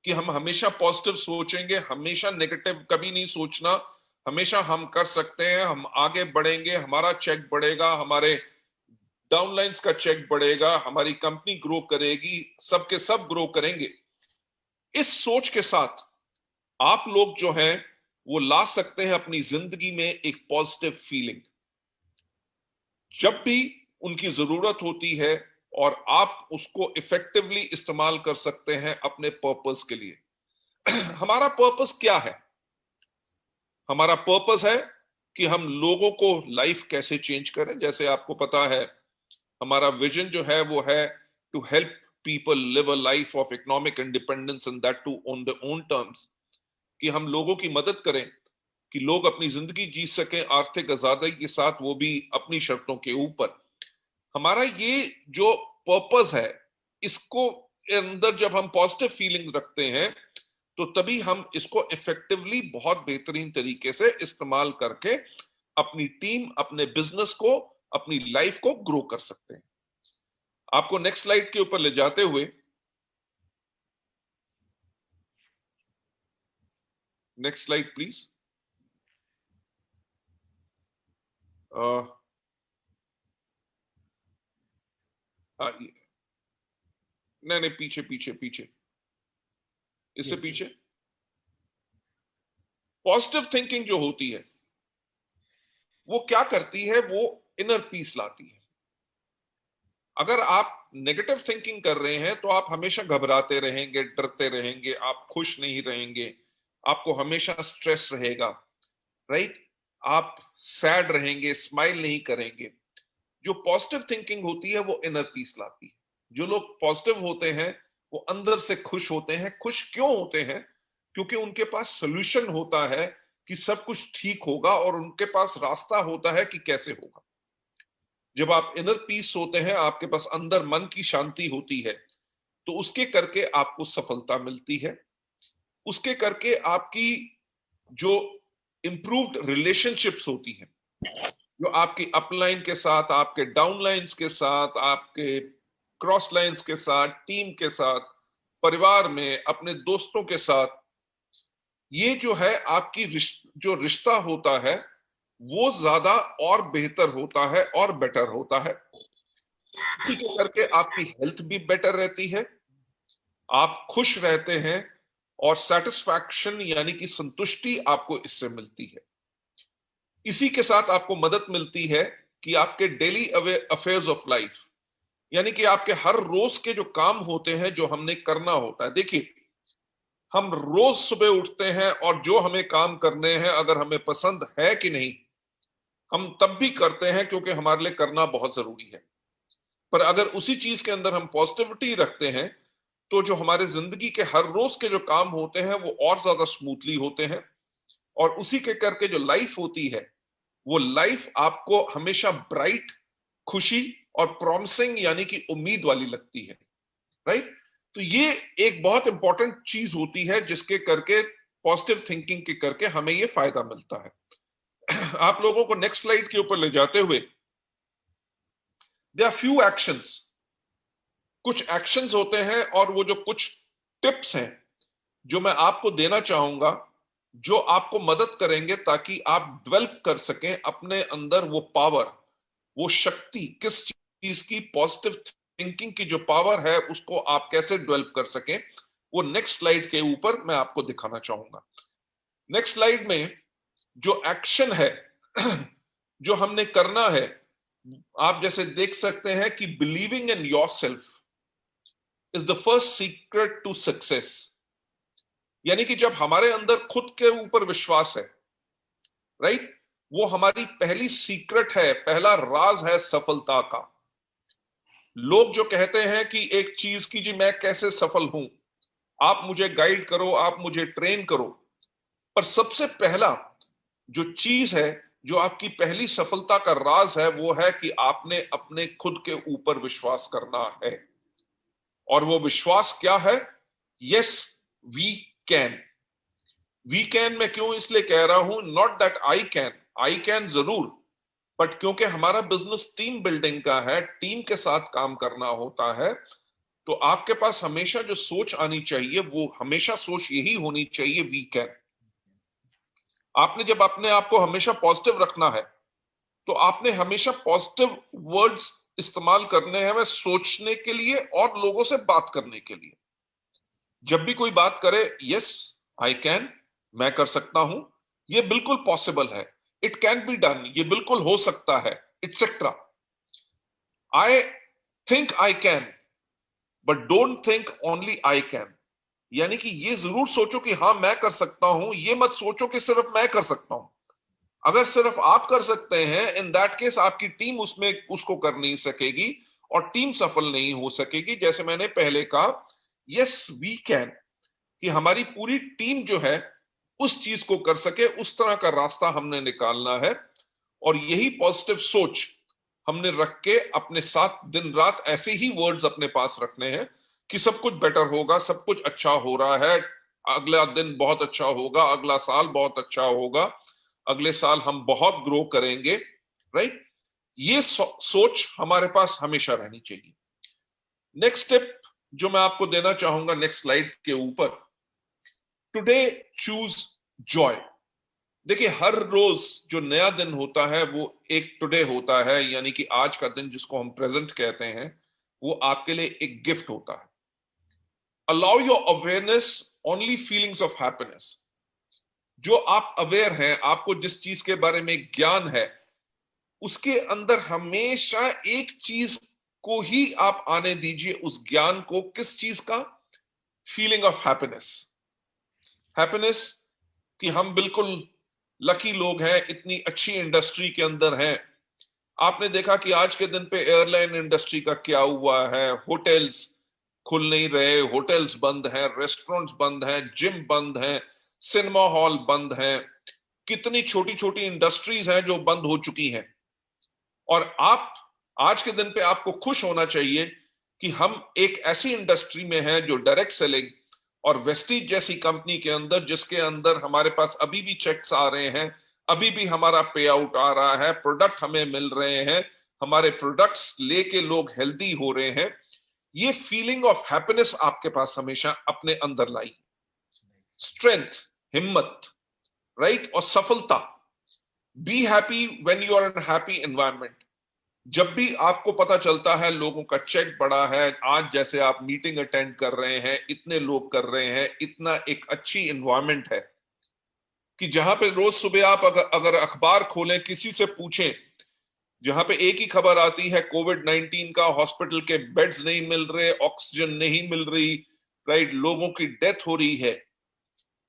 A: कि हम हमेशा पॉजिटिव सोचेंगे, हमेशा नेगेटिव कभी नहीं सोचना, हमेशा हम कर सकते हैं, हम आगे बढ़ेंगे, हमारा चेक बढ़ेगा, हमारे डाउनलाइंस का चेक बढ़ेगा, हमारी कंपनी ग्रो करेगी, सबके सब ग्रो करेंगे। इस सोच के साथ आप लोग जो हैं वो ला सकते हैं अपनी जिंदगी में एक पॉजिटिव फीलिंग, जब भी उनकी जरूरत होती है, और आप उसको इफेक्टिवली इस्तेमाल कर सकते हैं अपने पर्पस के लिए। हमारा पर्पस क्या है? हमारा पर्पस है कि हम लोगों को लाइफ कैसे चेंज करें। जैसे आपको पता है, हमारा विजन जो है वो है to help people live a life of economic independence and that too on their own terms, कि हम लोगों की मदद करें कि लोग अपनी जिंदगी जी सकें आर्थिक आजादी के साथ, वो भी अपनी शर्तों के ऊपर। हमारा ये जो पर्पस है, इसको अंदर जब हम पॉजिटिव फीलिंग्स रखते हैं, तो तभी हम इसको इफेक्टिवली बहुत बेहतरीन तरीके से इस्तेमाल करके अपनी टीम, अपने बिजनेस को, अपनी लाइफ को ग्रो कर सकते हैं। आपको नेक्स्ट स्लाइड के ऊपर ले जाते हुए, नेक्स्ट स्लाइड प्लीज। नहीं नहीं, पीछे पीछे पीछे, इससे पीछे। पॉजिटिव थिंकिंग जो होती है वो क्या करती है? वो इनर पीस लाती है। अगर आप नेगेटिव थिंकिंग कर रहे हैं तो आप हमेशा घबराते रहेंगे, डरते रहेंगे, आप खुश नहीं रहेंगे, आपको हमेशा स्ट्रेस रहेगा, राइट? आप सैड रहेंगे, स्माइल नहीं करेंगे। जो पॉजिटिव थिंकिंग होती है वो इनर पीस लाती है। जो लोग पॉजिटिव होते हैं वो अंदर से खुश होते हैं। खुश क्यों होते हैं? क्योंकि उनके पास सोल्यूशन होता है कि सब कुछ ठीक होगा, और उनके पास रास्ता होता है कि कैसे होगा। जब आप इनर पीस होते हैं, आपके पास अंदर मन की शांति होती है, तो उसके करके आपको सफलता मिलती है। उसके करके आपकी जो इंप्रूव्ड रिलेशनशिप्स होती हैं, जो आपकी अपलाइन के साथ, आपके डाउनलाइंस के साथ, आपके क्रॉस लाइंस के साथ, टीम के साथ, परिवार में, अपने दोस्तों के साथ, ये जो है आपकी जो रिश्ता होता है वो ज्यादा और बेहतर होता है और बेटर होता है। इसी के करके आपकी हेल्थ भी बेटर रहती है, आप खुश रहते हैं, और सेटिस्फैक्शन यानी कि संतुष्टि आपको इससे मिलती है। इसी के साथ आपको मदद मिलती है कि आपके डेली अफेयर्स ऑफ लाइफ, यानी कि आपके हर रोज के जो काम होते हैं, जो हमने करना होता है। देखिए, हम रोज सुबह उठते हैं और जो हमें काम करने हैं, अगर हमें पसंद है कि नहीं, हम तब भी करते हैं क्योंकि हमारे लिए करना बहुत जरूरी है। पर अगर उसी चीज के अंदर हम पॉजिटिविटी रखते हैं, तो जो हमारे जिंदगी के हर रोज के जो काम होते हैं वो और ज्यादा स्मूथली होते हैं, और उसी के करके जो लाइफ होती है, वो लाइफ आपको हमेशा ब्राइट, खुशी और प्रॉमिसिंग यानी कि उम्मीद वाली लगती है, राइट? तो ये एक बहुत इंपॉर्टेंट चीज होती है जिसके करके, पॉजिटिव थिंकिंग के करके हमें ये फायदा मिलता है। आप लोगों को नेक्स्ट स्लाइड के ऊपर ले जाते हुए, देयर आर फ्यू एक्शंस, कुछ एक्शंस होते हैं, और वो जो कुछ टिप्स हैं जो मैं आपको देना चाहूंगा, जो आपको मदद करेंगे ताकि आप डेवलप कर सकें अपने अंदर वो पावर, वो शक्ति। किस चीज की? पॉजिटिव थिंकिंग की जो पावर है उसको आप कैसे डेवलप कर सकें, वो नेक्स्ट स्लाइड के ऊपर मैं आपको दिखाना चाहूंगा। नेक्स्ट स्लाइड में जो एक्शन है जो हमने करना है, आप जैसे देख सकते हैं कि believing in yourself is the first secret to success. यानी कि जब हमारे अंदर खुद के ऊपर विश्वास है, राइट, वो हमारी पहली सीक्रेट है, पहला राज है सफलता का। लोग जो कहते हैं कि एक चीज की जी मैं कैसे सफल हूं, आप मुझे गाइड करो, आप मुझे ट्रेन करो, पर सबसे पहला जो चीज है, जो आपकी पहली सफलता का राज है, वो है कि आपने अपने खुद के ऊपर विश्वास करना है। और वो विश्वास क्या है? Yes, we can. We can मैं क्यों इसलिए कह रहा हूं, नॉट दैट आई कैन जरूर, बट क्योंकि हमारा बिजनेस टीम बिल्डिंग का है, टीम के साथ काम करना होता है, तो आपके पास हमेशा जो सोच आनी चाहिए, वो हमेशा सोच यही होनी चाहिए, वी कैन। आपने जब अपने आप को हमेशा पॉजिटिव रखना है, तो आपने हमेशा पॉजिटिव वर्ड्स इस्तेमाल करने हैं, वह सोचने के लिए और लोगों से बात करने के लिए। जब भी कोई बात करे, यस आई कैन, मैं कर सकता हूं, ये बिल्कुल पॉसिबल है, इट कैन बी डन, ये बिल्कुल हो सकता है, et cetera. I think I can, but don't think only I can. यानी कि ये जरूर सोचो कि हाँ मैं कर सकता हूं, ये मत सोचो कि सिर्फ मैं कर सकता हूं। अगर सिर्फ आप कर सकते हैं, इन दैट केस आपकी टीम उसमें उसको कर नहीं सकेगी और टीम सफल नहीं हो सकेगी। जैसे मैंने पहले कहा, यस वी कैन, कि हमारी पूरी टीम जो है उस चीज को कर सके, उस तरह का रास्ता हमने निकालना है। और यही पॉजिटिव सोच हमने रख के अपने साथ दिन रात ऐसे ही वर्ड्स अपने पास रखने हैं कि सब कुछ बेटर होगा, सब कुछ अच्छा हो रहा है, अगला दिन बहुत अच्छा होगा, अगला साल बहुत अच्छा होगा, अगले साल हम बहुत ग्रो करेंगे। राइट? ये सोच हमारे पास हमेशा रहनी चाहिए। नेक्स्ट स्टेप जो मैं आपको देना चाहूंगा नेक्स्ट स्लाइड के ऊपर, टुडे चूज जॉय। देखिए, हर रोज जो नया दिन होता है वो एक टुडे होता है, यानी कि आज का दिन जिसको हम प्रेजेंट कहते हैं, वो आपके लिए एक गिफ्ट होता है। Allow your awareness only feelings of happiness. जो आप अवेयर हैं, आपको जिस चीज के बारे में ज्ञान है, उसके अंदर हमेशा एक चीज को ही आप आने दीजिए, उस ज्ञान को। किस चीज का? Feeling of happiness. हैप्पीनेस कि हम बिल्कुल लकी लोग हैं, इतनी अच्छी इंडस्ट्री के अंदर हैं। आपने देखा कि आज के दिन पे एयरलाइन इंडस्ट्री का क्या हुआ है, होटल्स खुल नहीं रहे, होटल्स बंद हैं, रेस्टोरेंट्स बंद हैं, जिम बंद हैं, सिनेमा हॉल बंद हैं, कितनी छोटी छोटी इंडस्ट्रीज हैं जो बंद हो चुकी हैं। और आप आज के दिन पे आपको खुश होना चाहिए कि हम एक ऐसी इंडस्ट्री में हैं जो डायरेक्ट सेलिंग और वेस्टीज जैसी कंपनी के अंदर, जिसके अंदर हमारे पास अभी भी चेक्स आ रहे हैं, अभी भी हमारा पे आउट आ रहा है, प्रोडक्ट हमें मिल रहे हैं, हमारे प्रोडक्ट्स लेके लोग हेल्दी हो रहे हैं। ये फीलिंग ऑफ हैप्पीनेस आपके पास हमेशा अपने अंदर लाई। स्ट्रेंथ, हिम्मत, राइट, और सफलता। Be happy when you are in happy environment. जब भी आपको पता चलता है लोगों का चेक बढ़ा है, आज जैसे आप मीटिंग अटेंड कर रहे हैं, इतने लोग कर रहे हैं, इतना एक अच्छी एनवायरनमेंट है कि जहां पे रोज सुबह आप अगर अखबार खोलें, किसी से पूछें, जहां पे एक ही खबर आती है कोविड-19 का, हॉस्पिटल के बेड्स नहीं मिल रहे, ऑक्सीजन नहीं मिल रही, राइट, लोगों की डेथ हो रही है।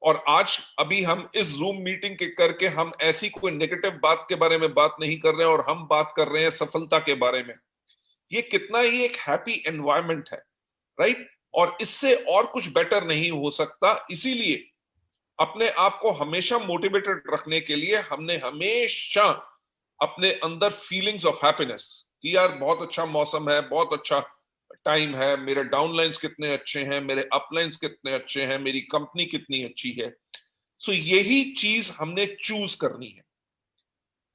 A: और आज अभी हम इस जूम मीटिंग के करके हम ऐसी कोई नेगेटिव बात के बारे में बात नहीं कर रहे हैं, और हम बात कर रहे हैं सफलता के बारे में। ये कितना ही एक हैप्पी एनवायरनमेंट है, राइट? और इससे और कुछ बेटर नहीं हो सकता। इसीलिए अपने आप को हमेशा मोटिवेटेड रखने के लिए हमने हमेशा अपने अंदर फीलिंग्स ऑफ हैप्पीनेस कि यार बहुत अच्छा मौसम है, बहुत अच्छा टाइम है, मेरे डाउनलाइंस कितने अच्छे हैं, मेरे अपलाइंस कितने अच्छे हैं, मेरी कंपनी कितनी अच्छी है। सो यही चीज हमने चूज करनी है।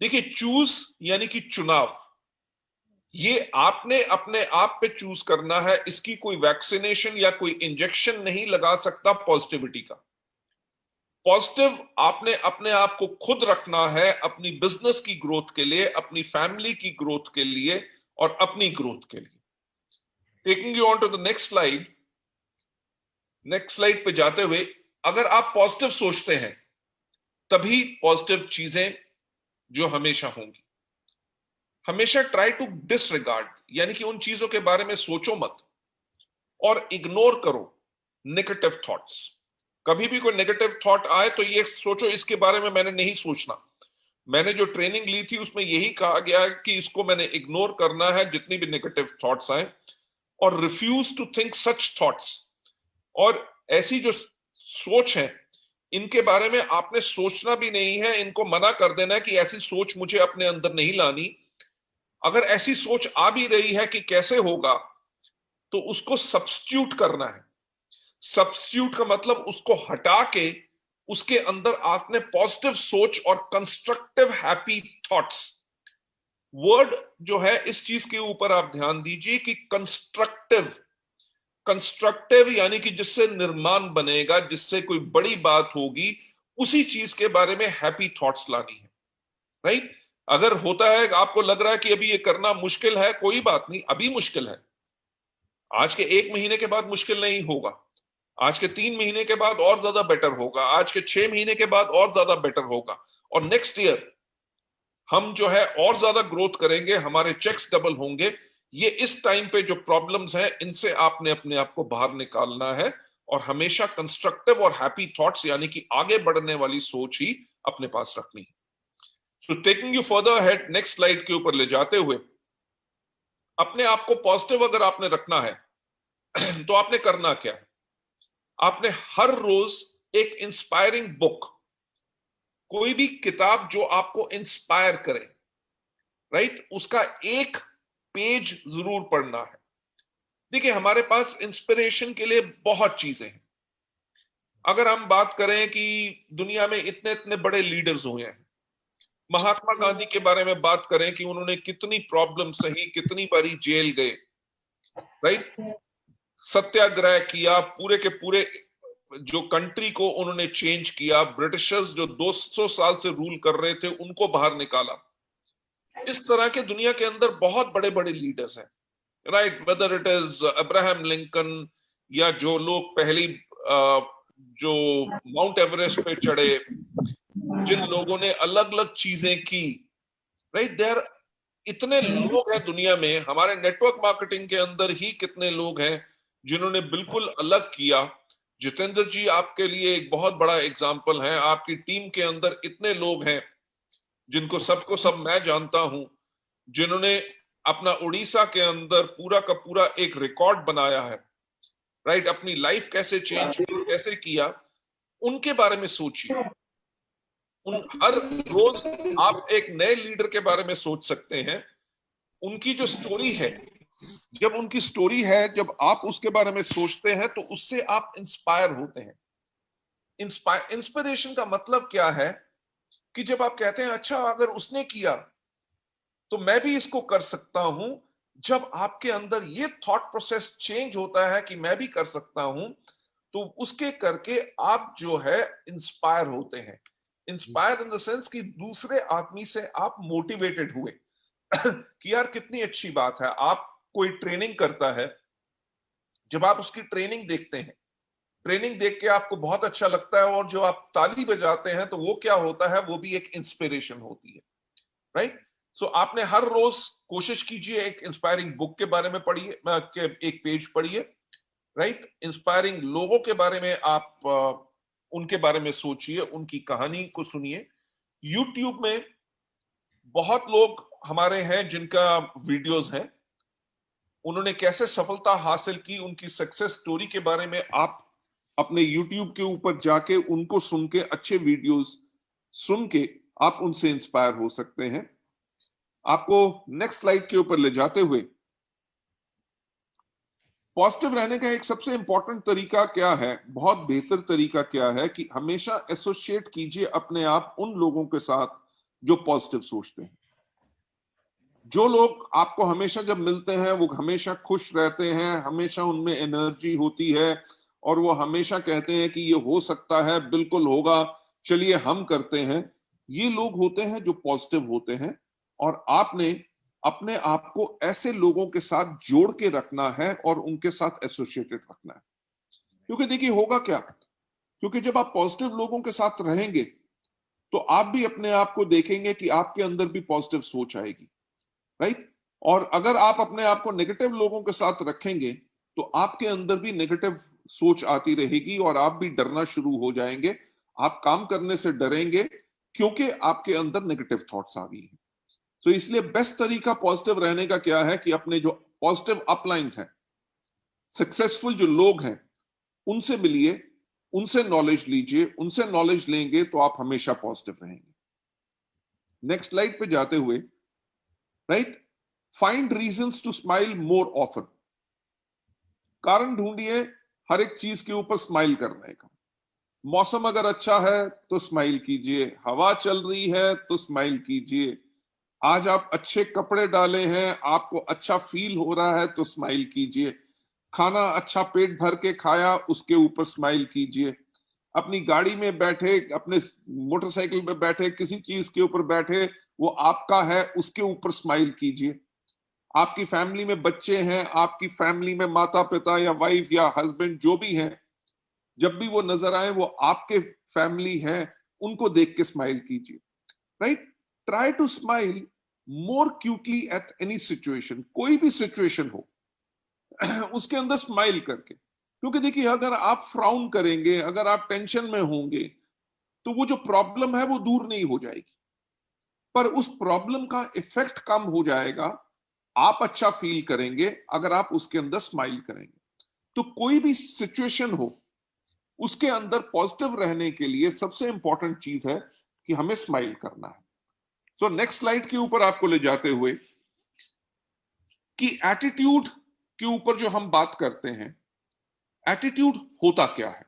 A: देखिए, चूज यानी कि चुनाव, ये आपने अपने आप पे चूज करना है। इसकी कोई वैक्सीनेशन या कोई इंजेक्शन नहीं लगा सकता पॉजिटिविटी का। पॉजिटिव आपने अपने आप को खुद रखना है, अपनी बिजनेस की ग्रोथ के लिए, अपनी फैमिली की ग्रोथ के लिए और अपनी ग्रोथ के लिए। Taking you on to the next slide. Next slide पे जाते हुए, अगर आप पॉजिटिव सोचते हैं तभी पॉजिटिव चीजें जो हमेशा होंगी। हमेशा ट्राई टू डिसरिगार्ड, यानी कि उन चीजों के बारे में सोचो मत और इग्नोर करो नेगेटिव थॉट्स। कभी भी कोई नेगेटिव थॉट आए तो ये सोचो इसके बारे में मैंने नहीं सोचना। मैंने जो ट्रेनिंग ली थी उसमें यही कहा गया है कि इसको मैंने इग्नोर करना है जितनी भी नेगेटिव थॉट्स आए, और refuse to think such thoughts. और ऐसी जो सोच है इनके बारे में आपने सोचना भी नहीं है, इनको मना कर देना है कि ऐसी सोच मुझे अपने अंदर नहीं लानी। अगर ऐसी सोच आ भी रही है कि कैसे होगा, तो उसको सब्स्टिट्यूट करना है। सब्स्टिट्यूट का मतलब उसको हटा के उसके अंदर आपने पॉजिटिव सोच और कंस्ट्रक्टिव हैप्पी थॉट्स, वर्ड जो है इस चीज के ऊपर आप ध्यान दीजिए कि कंस्ट्रक्टिव। कंस्ट्रक्टिव यानी कि जिससे निर्माण बनेगा, जिससे कोई बड़ी बात होगी, उसी चीज के बारे में हैप्पी थॉट्स लानी है। राइट? अगर होता है आपको लग रहा है कि अभी ये करना मुश्किल है, कोई बात नहीं, अभी मुश्किल है, आज के 1 महीने के बाद मुश्किल नहीं होगा, आज के 3 महीने के बाद और ज्यादा बेटर होगा, आज के 6 महीने के बाद और ज्यादा बेटर होगा, और नेक्स्ट ईयर हम जो है और ज्यादा ग्रोथ करेंगे, हमारे चेक्स डबल होंगे। ये इस टाइम पे जो प्रॉब्लम्स हैं इनसे आपने अपने आप को बाहर निकालना है, और हमेशा कंस्ट्रक्टिव और हैप्पी थॉट्स यानी कि आगे बढ़ने वाली सोच ही अपने पास रखनी है। So taking you further head, next slide के ऊपर ले जाते हुए, अपने आप को पॉजिटिव अगर आपने रखना है तो आपने करना क्या है? आपने हर रोज एक इंस्पायरिंग बुक, कोई भी किताब जो आपको इंस्पायर करे, राइट, उसका एक पेज जरूर पढ़ना है। देखिए, हमारे पास इंस्पिरेशन के लिए बहुत चीजें हैं। अगर हम बात करें कि दुनिया में इतने इतने बड़े लीडर्स हुए हैं, महात्मा गांधी के बारे में बात करें कि उन्होंने कितनी प्रॉब्लम सही, कितनी बारी जेल गए, राइट, सत्याग्रह किया, पूरे के पूरे जो कंट्री को उन्होंने चेंज किया, ब्रिटिशर्स जो 200 साल से रूल कर रहे थे उनको बाहर निकाला। इस तरह के दुनिया के अंदर बहुत बड़े बड़े लीडर्स हैं, right, whether it is Abraham Lincoln, या जो लोग पहली जो माउंट एवरेस्ट पे चढ़े, जिन लोगों ने अलग अलग चीजें की, राइट, देयर इतने लोग हैं दुनिया में। हमारे नेटवर्क मार्केटिंग के अंदर ही कितने लोग हैं जिन्होंने बिल्कुल अलग किया। जितेंद्र जी आपके लिए एक बहुत बड़ा एग्जाम्पल है, आपकी टीम के अंदर इतने लोग हैं जिनको सबको सब मैं जानता हूं, जिन्होंने अपना उड़ीसा के अंदर पूरा का पूरा एक रिकॉर्ड बनाया है, राइट, अपनी लाइफ कैसे चेंज की, कैसे किया, उनके बारे में सोचिए। उन हर रोज आप एक नए लीडर के बारे में सोच सकते हैं, उनकी जो स्टोरी है, जब उनकी स्टोरी है, जब आप उसके बारे में सोचते हैं तो उससे आप इंस्पायर होते हैं। इंस्पिरेशन का मतलब क्या है कि जब आप कहते हैं अच्छा अगर उसने किया तो मैं भी इसको कर सकता हूं, जब आपके अंदर ये थॉट प्रोसेस चेंज होता है कि मैं भी कर सकता हूं, तो उसके करके आप जो है इंस्पायर होते हैं। इंस्पायर इन द सेंस कि दूसरे आदमी से आप मोटिवेटेड हुए कि यार कितनी अच्छी बात है। आप कोई ट्रेनिंग करता है, जब आप उसकी ट्रेनिंग देखते हैं, ट्रेनिंग देख के आपको बहुत अच्छा लगता है, और जो आप ताली बजाते हैं तो वो क्या होता है, वो भी एक इंस्पिरेशन होती है, राइट। सो आपने हर रोज कोशिश कीजिए एक इंस्पायरिंग बुक के बारे में पढ़िए, एक पेज पढ़िए, राइट, इंस्पायरिंग लोगों के बारे में आप उनके बारे में सोचिए, उनकी कहानी को सुनिए। यूट्यूब में बहुत लोग हमारे हैं जिनका वीडियोस हैं, उन्होंने कैसे सफलता हासिल की, उनकी सक्सेस स्टोरी के बारे में आप अपने YouTube के ऊपर जाके उनको सुन के, अच्छे वीडियोस सुन के आप उनसे इंस्पायर हो सकते हैं। आपको नेक्स्ट स्लाइड के ऊपर ले जाते हुए, पॉजिटिव रहने का एक सबसे इंपॉर्टेंट तरीका क्या है, बहुत बेहतर तरीका क्या है कि हमेशा एसोसिएट कीजिए अपने आप उन लोगों के साथ जो पॉजिटिव सोचते हैं। जो लोग आपको हमेशा जब मिलते हैं वो हमेशा खुश रहते हैं, हमेशा उनमें एनर्जी होती है, और वो हमेशा कहते हैं कि ये हो सकता है, बिल्कुल होगा, चलिए हम करते हैं, ये लोग होते हैं जो पॉजिटिव होते हैं। और आपने अपने आप को ऐसे लोगों के साथ जोड़ के रखना है और उनके साथ एसोसिएटेड रखना है। क्योंकि देखिए होगा क्या, क्योंकि जब आप पॉजिटिव लोगों के साथ रहेंगे तो आप भी अपने आप को देखेंगे कि आपके अंदर भी पॉजिटिव सोच आएगी, राइट। और अगर आप अपने आप को नेगेटिव लोगों के साथ रखेंगे तो आपके अंदर भी नेगेटिव सोच आती रहेगी और आप भी डरना शुरू हो जाएंगे। आप काम करने से डरेंगे
B: क्योंकि आपके अंदर नेगेटिव थॉट्स आ गई हैं। तो इसलिए बेस्ट तरीका पॉजिटिव रहने का क्या है कि अपने जो पॉजिटिव अपलाइंस हैं, सक्सेसफुल जो लोग हैं, उनसे मिलिए, उनसे नॉलेज लीजिए। उनसे नॉलेज लेंगे तो आप हमेशा पॉजिटिव रहेंगे। नेक्स्ट स्लाइड पे जाते हुए, right, find reasons to smile more often. कारण ढूंढिए हर एक चीज के ऊपर स्माइल करने का। मौसम अगर अच्छा है तो स्माइल कीजिए, हवा चल रही है तो स्माइल कीजिए, आज आप अच्छे कपड़े डाले हैं, आपको अच्छा फील हो रहा है तो स्माइल कीजिए, खाना अच्छा पेट भर के खाया उसके ऊपर स्माइल कीजिए, अपनी गाड़ी में बैठे, अपने मोटरसाइकिल पे बैठे, किसी चीज के ऊपर बैठे, वो आपका है उसके ऊपर स्माइल कीजिए। आपकी फैमिली में बच्चे हैं, आपकी फैमिली में माता पिता या वाइफ या हस्बैंड जो भी हैं, जब भी वो नजर आए वो आपके फैमिली हैं, उनको देख के स्माइल कीजिए। Right, try to smile more cutely at any situation. कोई भी सिचुएशन हो उसके अंदर स्माइल करके, क्योंकि देखिए अगर आप फ्राउन करेंगे, अगर आप टेंशन में होंगे, तो वो जो प्रॉब्लम है वो दूर नहीं हो जाएगी, पर उस प्रॉब्लम का इफेक्ट कम हो जाएगा। आप अच्छा फील करेंगे अगर आप उसके अंदर स्माइल करेंगे। तो कोई भी सिचुएशन हो उसके अंदर पॉजिटिव रहने के लिए सबसे इंपॉर्टेंट चीज है कि हमें स्माइल करना है। सो नेक्स्ट स्लाइड के ऊपर आपको ले जाते हुए कि एटीट्यूड के ऊपर जो हम बात करते हैं, एटीट्यूड होता क्या है?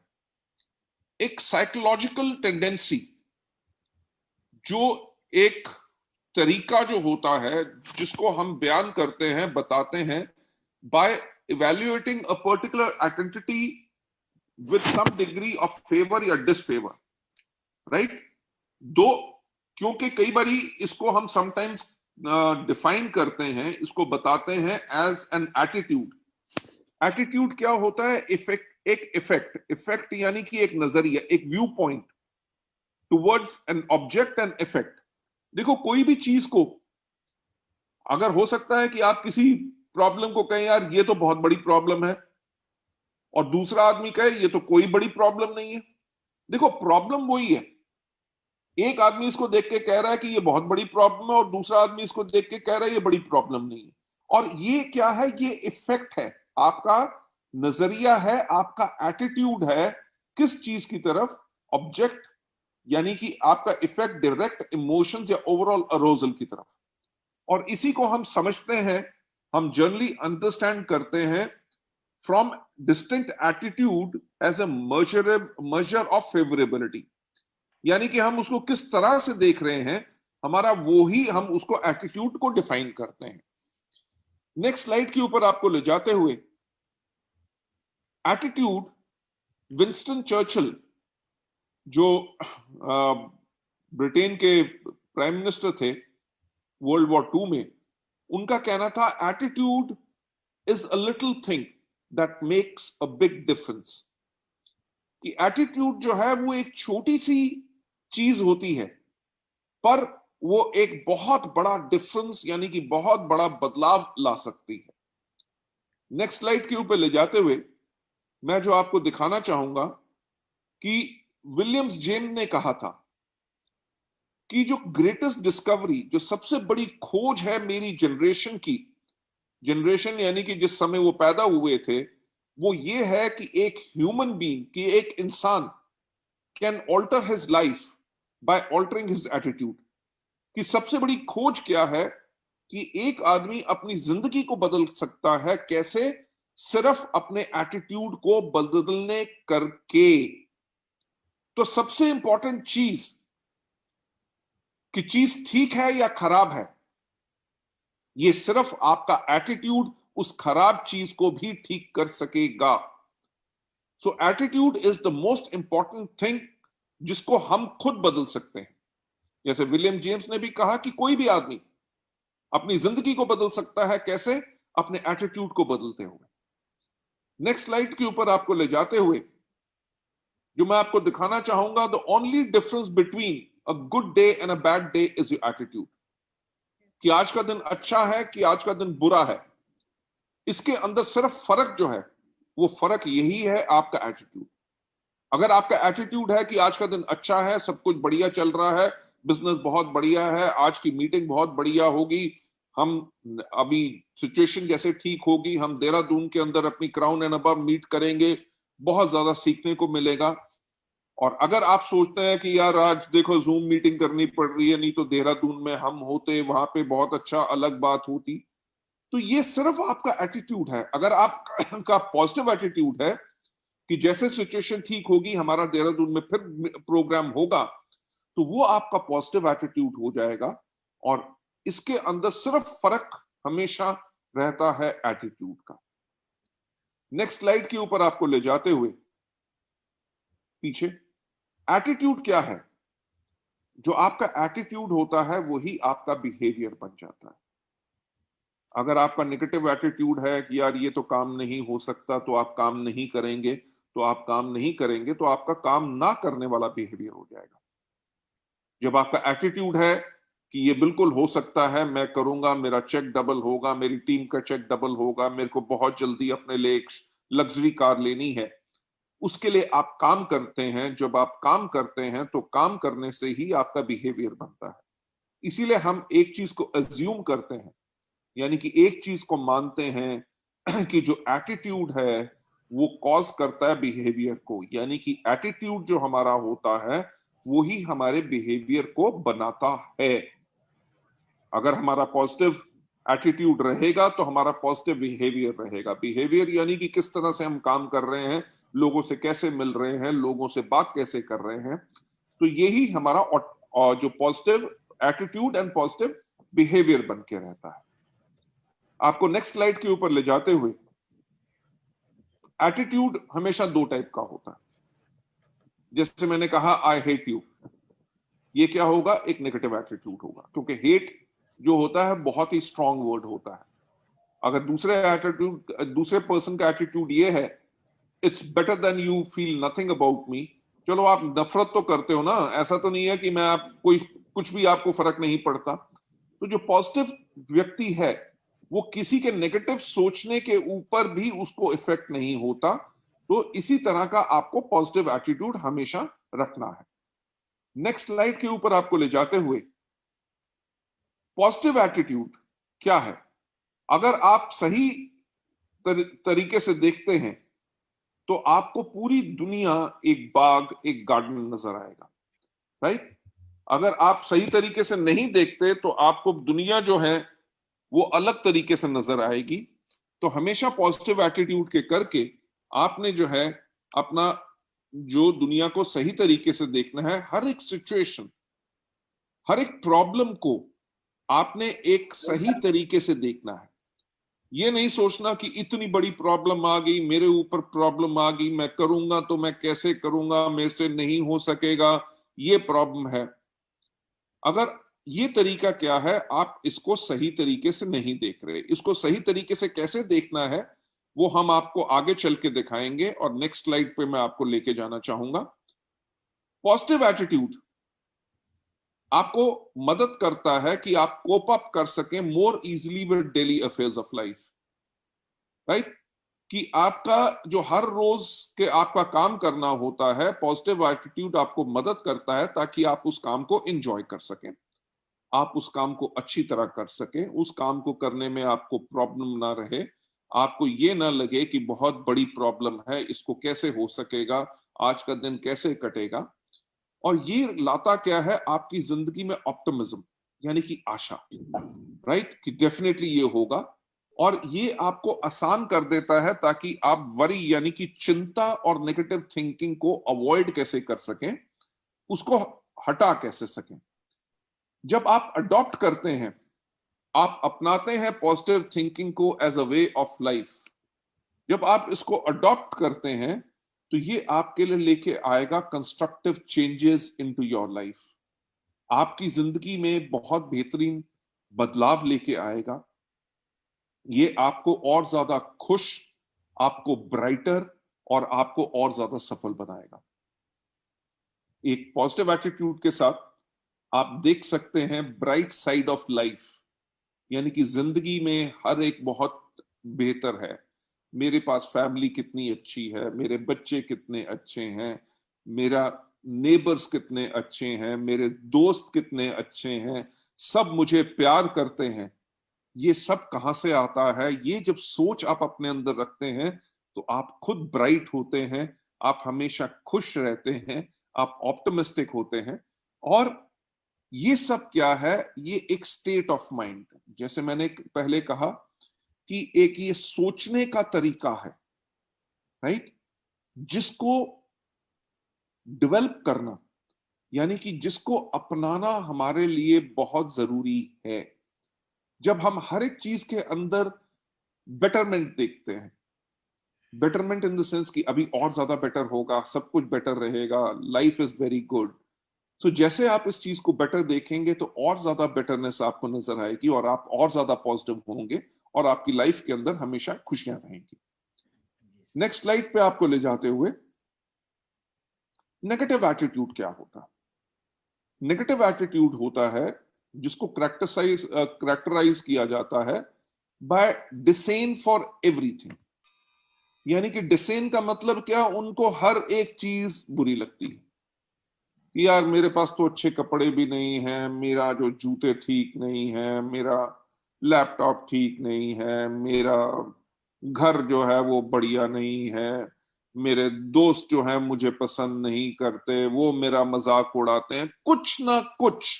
B: एक साइकोलॉजिकल टेंडेंसी, जो एक तरीका जो होता है जिसको हम बयान करते हैं, बताते हैं by evaluating a particular identity with some degree of favour या डिसफेवर, राइट। दो, क्योंकि कई बारी इसको हम समटाइम्स डिफाइन करते हैं, इसको बताते हैं एज एन एटीट्यूड। एटीट्यूड क्या होता है? इफेक्ट यानी कि एक नजरिया, एक view point towards an object and effect. देखो कोई भी चीज को, अगर हो सकता है कि आप किसी प्रॉब्लम को कहें यार ये तो बहुत बड़ी प्रॉब्लम है, और दूसरा आदमी कहे ये तो कोई बड़ी प्रॉब्लम नहीं है। देखो प्रॉब्लम वही है, एक आदमी इसको देख के कह रहा है कि ये बहुत बड़ी प्रॉब्लम है, और दूसरा आदमी इसको देख के कह रहा है ये बड़ी प्रॉब्लम नहीं है। और ये क्या है? ये इफेक्ट है, आपका नजरिया है, आपका एटीट्यूड है किस चीज की तरफ? ऑब्जेक्ट, यानी कि आपका इफेक्ट डायरेक्ट इमोशंस या ओवरऑल अरोजल की तरफ। और इसी को हम समझते हैं, हम जनरली अंडरस्टैंड करते हैं from distinct attitude as a measure of favourability, यानी कि हम उसको किस तरह से देख रहे हैं, हमारा वो ही हम उसको एटीट्यूड को डिफाइन करते हैं। नेक्स्ट स्लाइड के ऊपर आपको ले जाते हुए, एटीट्यूड, विंस्टन चर्चिल जो ब्रिटेन के प्राइम मिनिस्टर थे वर्ल्ड वॉर 2 में, उनका कहना था attitude is a little thing that makes a big difference. कि एटीट्यूड जो है वो एक छोटी सी चीज होती है, पर वो एक बहुत बड़ा डिफरेंस यानी कि बहुत बड़ा बदलाव ला सकती है। नेक्स्ट स्लाइड के ऊपर ले जाते हुए मैं जो आपको दिखाना चाहूंगा कि विलियम्स जेम्स ने कहा था कि जो ग्रेटेस्ट डिस्कवरी, जो सबसे बड़ी खोज है मेरी जनरेशन की, जनरेशन यानी कि जिस समय वो पैदा हुए थे, वो ये है कि एक ह्यूमन बीइंग, कि एक इंसान can alter his life by altering his attitude. कि सबसे बड़ी खोज क्या है कि एक आदमी अपनी जिंदगी को बदल सकता है, कैसे? सिर्फ अपने एटीट्यूड को बदलने करके। तो सबसे इंपॉर्टेंट चीज, कि चीज ठीक है या खराब है, ये सिर्फ आपका एटीट्यूड उस खराब चीज को भी ठीक कर सकेगा। So attitude is the most important thing जिसको हम खुद बदल सकते हैं। जैसे विलियम जेम्स ने भी कहा कि कोई भी आदमी अपनी जिंदगी को बदल सकता है, कैसे? अपने एटीट्यूड को बदलते हुए। नेक्स्ट स्लाइड के ऊपर आपको ले जाते हुए जो मैं आपको दिखाना चाहूंगा, the only difference between a good day and a bad day is your attitude. कि आज का दिन अच्छा है कि आज का दिन बुरा है, इसके अंदर सिर्फ फर्क जो है वो फर्क यही है, आपका एटीट्यूड। अगर आपका एटीट्यूड है कि आज का दिन अच्छा है, सब कुछ बढ़िया चल रहा है, बिजनेस बहुत बढ़िया है, आज की मीटिंग बहुत बढ़िया होगी, हम अभी सिचुएशन जैसे ठीक होगी, हम देहरादून के अंदर अपनी क्राउन एंड अबव मीट करेंगे, बहुत ज्यादा सीखने को मिलेगा। और अगर आप सोचते हैं कि यार आज देखो जूम मीटिंग करनी पड़ रही है, नहीं तो देहरादून में हम होते, वहां पे बहुत अच्छा अलग बात होती, तो ये सिर्फ आपका एटीट्यूड है। अगर आपका पॉजिटिव एटीट्यूड है कि जैसे सिचुएशन ठीक होगी हमारा देहरादून में फिर प्रोग्राम होगा, तो वो आपका पॉजिटिव एटीट्यूड हो जाएगा। और इसके अंदर सिर्फ फर्क हमेशा रहता है एटीट्यूड का। नेक्स्ट स्लाइड के ऊपर आपको ले जाते हुए पीछे, एटीट्यूड क्या है? जो आपका एटीट्यूड होता है वही आपका बिहेवियर बन जाता है। अगर आपका नेगेटिव एटीट्यूड है कि यार ये तो काम नहीं हो सकता, तो आप काम नहीं करेंगे, तो आप काम नहीं करेंगे, तो आपका काम ना करने वाला बिहेवियर हो जाएगा। जब आपका एटीट्यूड है कि ये बिल्कुल हो सकता है, मैं करूंगा, मेरा चेक डबल होगा, मेरी टीम का चेक डबल होगा, मेरे को बहुत जल्दी अपने लिए एक लग्जरी कार लेनी है, उसके लिए आप काम करते हैं। जब आप काम करते हैं तो काम करने से ही आपका बिहेवियर बनता है। इसीलिए हम एक चीज को अज्यूम करते हैं, यानी कि एक चीज को मानते हैं कि जो एटीट्यूड है वो कॉज करता है बिहेवियर को, यानी कि एटीट्यूड जो हमारा होता है वो ही हमारे बिहेवियर को बनाता है। अगर हमारा पॉजिटिव एटीट्यूड रहेगा तो हमारा पॉजिटिव बिहेवियर रहेगा। बिहेवियर यानी कि किस तरह से हम काम कर रहे हैं, लोगों से कैसे मिल रहे हैं, लोगों से बात कैसे कर रहे हैं, तो यही हमारा जो positive attitude and positive behaviour बन के रहता है। आपको नेक्स्ट स्लाइड के ऊपर ले जाते हुए, एटीट्यूड हमेशा दो टाइप का होता है। जैसे मैंने कहा आई हेट यू, ये क्या होगा? एक नेगेटिव एटीट्यूड होगा, क्योंकि हेट जो होता है बहुत ही स्ट्रांग वर्ड होता है। अगर दूसरे पर्सन का एटीट्यूड ये है, it's better than you feel nothing about me, चलो आप नफरत तो करते हो ना, ऐसा तो नहीं है कि मैं आप कोई कुछ भी आपको फर्क नहीं पड़ता। तो जो पॉजिटिव व्यक्ति है वो किसी के नेगेटिव सोचने के ऊपर भी उसको इफेक्ट नहीं होता। तो इसी तरह का आपको पॉजिटिव एटीट्यूड हमेशा रखना है। नेक्स्ट स्लाइड के ऊपर आपको ले जाते हुए, पॉजिटिव एटीट्यूड क्या है? अगर आप सही तरीके से देखते हैं तो आपको पूरी दुनिया एक बाग, एक गार्डन नजर आएगा, राइट? अगर आप सही तरीके से नहीं देखते तो आपको दुनिया जो है वो अलग तरीके से नजर आएगी। तो हमेशा पॉजिटिव एटीट्यूड के करके आपने जो है अपना जो दुनिया को सही तरीके से देखना है, हर एक सिचुएशन, हर एक प्रॉब्लम को आपने एक सही तरीके से देखना है। ये नहीं सोचना कि इतनी बड़ी प्रॉब्लम आ गई, मेरे ऊपर प्रॉब्लम आ गई, मैं करूंगा तो मैं कैसे करूंगा, मेरे से नहीं हो सकेगा, ये प्रॉब्लम है। अगर ये तरीका क्या है, आप इसको सही तरीके से नहीं देख रहे। इसको सही तरीके से कैसे देखना है वो हम आपको आगे चल के दिखाएंगे, और नेक्स्ट स्लाइड पे मैं आपको लेके जाना चाहूंगा। पॉजिटिव एटीट्यूड आपको मदद करता है कि आप कोप अप कर सकें more easily with daily affairs of life, right? कि आपका जो हर रोज के आपका काम करना होता है, पॉजिटिव एटीट्यूड आपको मदद करता है ताकि आप उस काम को एंजॉय कर सकें, आप उस काम को अच्छी तरह कर सकें, उस काम को करने में आपको प्रॉब्लम ना रहे, आपको ये ना लगे कि बहुत बड़ी प्रॉब्लम है, इसको कैसे हो सकेगा, आज का दिन कैसे कटेगा। और ये लाता क्या है आपकी जिंदगी में? ऑप्टिमिज्म, यानी कि आशा, राइट? कि डेफिनेटली ये होगा। और ये आपको आसान कर देता है ताकि आप वरी यानी कि चिंता और नेगेटिव थिंकिंग को अवॉइड कैसे कर सकें, उसको हटा कैसे सकें। जब आप अडॉप्ट करते हैं, आप अपनाते हैं पॉजिटिव थिंकिंग को as a way of life, जब आप इसको अडॉप्ट करते हैं तो ये आपके लिए लेके आएगा constructive changes into your life. आपकी जिंदगी में बहुत बेहतरीन बदलाव लेके आएगा। ये आपको और ज्यादा खुश, आपको ब्राइटर और आपको और ज्यादा सफल बनाएगा। एक पॉजिटिव एटीट्यूड के साथ आप देख सकते हैं ब्राइट साइड ऑफ लाइफ, यानी कि जिंदगी में हर एक बहुत बेहतर है। मेरे पास फैमिली कितनी अच्छी है, मेरे बच्चे कितने अच्छे हैं, मेरा नेबर्स कितने अच्छे हैं, मेरे दोस्त कितने अच्छे हैं, सब मुझे प्यार करते हैं, ये सब कहां से आता है? ये जब सोच आप अपने अंदर रखते हैं तो आप खुद ब्राइट होते हैं, आप हमेशा खुश रहते हैं, आप ऑप्टिमिस्टिक होते हैं। और ये सब क्या है? ये एक स्टेट ऑफ माइंड, जैसे मैंने पहले कहा कि एक ये सोचने का तरीका है, राइट, जिसको डेवलप करना, यानी कि जिसको अपनाना हमारे लिए बहुत जरूरी है। जब हम हर एक चीज के अंदर बेटरमेंट देखते हैं, बेटरमेंट इन द सेंस कि अभी और ज्यादा बेटर होगा, सब कुछ बेटर रहेगा, लाइफ इज वेरी गुड, तो जैसे आप इस चीज को बेटर देखेंगे तो और ज्यादा बेटरनेस आपको नजर आएगी और आप और ज्यादा पॉजिटिव होंगे और आपकी लाइफ के अंदर हमेशा खुशियां रहेंगी। नेक्स्ट स्लाइड पे आपको ले जाते हुए, नेगेटिव एटीट्यूड क्या होता है? नेगेटिव एटीट्यूड होता है जिसको करेक्टराइज किया जाता है बाय डिसेन फॉर एवरीथिंग। यानी कि डिसेन का मतलब क्या? उनको हर एक चीज बुरी लगती है कि यार मेरे पास तो अच्छे कपड़े भी नहीं हैं, मेरा जो जूते ठीक नहीं है, मेरा लैपटॉप ठीक नहीं है, मेरा घर जो है वो बढ़िया नहीं है, मेरे दोस्त जो है मुझे पसंद नहीं करते, वो मेरा मजाक उड़ाते हैं, कुछ ना कुछ।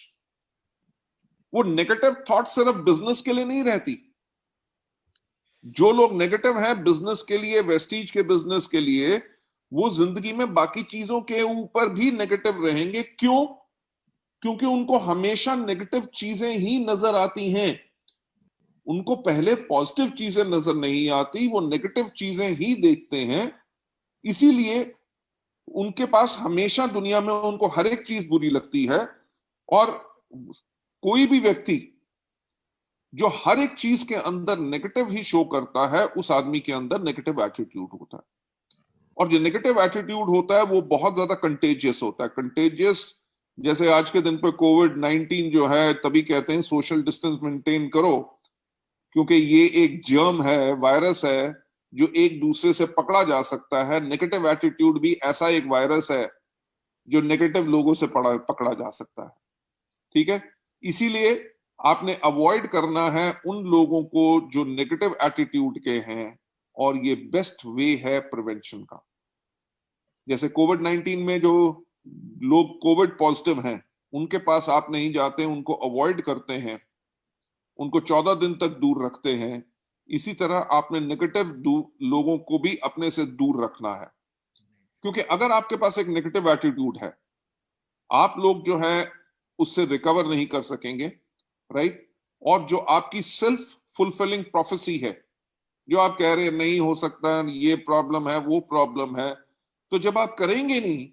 B: वो नेगेटिव थॉट सिर्फ बिजनेस के लिए नहीं रहती। जो लोग नेगेटिव हैं बिजनेस के लिए, वेस्टीज के बिजनेस के लिए, वो जिंदगी में बाकी चीजों के ऊपर भी नेगेटिव रहेंगे। क्यों? क्योंकि उनको हमेशा नेगेटिव चीजें ही नजर आती हैं। उनको पहले पॉजिटिव चीजें नजर नहीं आती, वो नेगेटिव चीजें ही देखते हैं। इसीलिए उनके पास हमेशा दुनिया में उनको हर एक चीज बुरी लगती है। और कोई भी व्यक्ति जो हर एक चीज के अंदर नेगेटिव ही शो करता है, उस आदमी के अंदर नेगेटिव एटीट्यूड होता है। और जो नेगेटिव एटीट्यूड होता है वो बहुत ज्यादा कंटेजियस होता है। कंटेजियस, जैसे आज के दिन पे कोविड-19 जो है, तभी कहते हैं सोशल डिस्टेंस मेंटेन करो, क्योंकि ये एक जर्म है, वायरस है, जो एक दूसरे से पकड़ा जा सकता है। नेगेटिव एटीट्यूड भी ऐसा एक वायरस है जो नेगेटिव लोगों से पकड़ा जा सकता है। ठीक है, इसीलिए आपने अवॉइड करना है उन लोगों को जो नेगेटिव एटीट्यूड के हैं, और ये बेस्ट वे है प्रिवेंशन का। जैसे कोविड-19 में जो लोग कोविड पॉजिटिव हैं, उनके पास आप नहीं जाते, उनको अवॉइड करते हैं, उनको 14 दिन तक दूर रखते हैं। इसी तरह आपने नेगेटिव लोगों को भी अपने से दूर रखना है, क्योंकि अगर आपके पास एक नेगेटिव एटीट्यूड है, आप लोग जो है उससे रिकवर नहीं कर सकेंगे, राइट। और जो आपकी सेल्फ फुलफिलिंग प्रोफेसी है, जो आप कह रहे हैं नहीं हो सकता, ये प्रॉब्लम है, वो प्रॉब्लम है, तो जब आप करेंगे नहीं,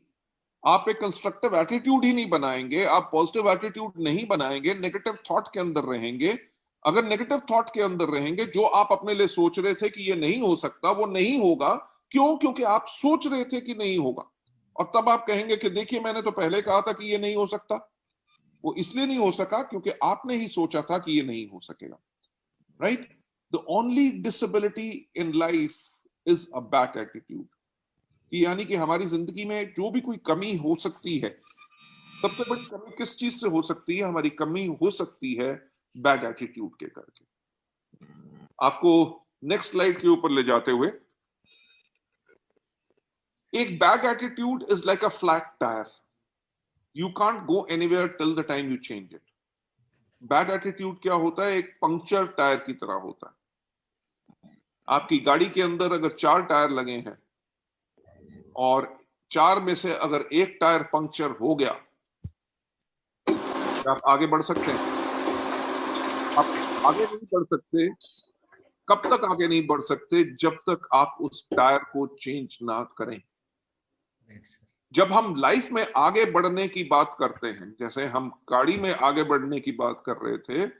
B: आप एक कंस्ट्रक्टिव एटीट्यूड ही नहीं बनाएंगे, आप पॉजिटिव एटीट्यूड नहीं बनाएंगे, नेगेटिव थॉट के अंदर रहेंगे। अगर नेगेटिव थॉट के अंदर रहेंगे, जो आप अपने लिए सोच रहे थे कि ये नहीं हो सकता, वो नहीं होगा। क्यों? क्योंकि आप सोच रहे थे कि नहीं होगा। और तब आप कहेंगे कि देखिए मैंने तो पहले कहा था कि ये नहीं हो सकता। वो इसलिए नहीं हो सका क्योंकि आपने ही सोचा था कि ये नहीं हो सकेगा, right. The only disability in life is a bad attitude. कि यानी कि हमारी जिंदगी में जो भी कोई कमी हो सकती है, सबसे बड़ी कमी किस चीज से हो सकती है? हमारी कमी हो सकती है बैड एटीट्यूड के करके। आपको नेक्स्ट स्लाइड के ऊपर ले जाते हुए, एक bad attitude is like a flat tyre, you can't go anywhere till the time you change it. Bad attitude क्या होता है? एक पंक्चर टायर की तरह होता है। आपकी गाड़ी के अंदर अगर 4 टायर लगे हैं और 4 में से अगर एक टायर पंक्चर हो गया, आप आगे बढ़ सकते हैं? आप आगे नहीं बढ़ सकते। कब तक आगे नहीं बढ़ सकते? जब तक आप उस टायर को चेंज ना करें। जब हम लाइफ में आगे बढ़ने की बात करते हैं, जैसे हम गाड़ी में आगे बढ़ने की बात कर रहे थे,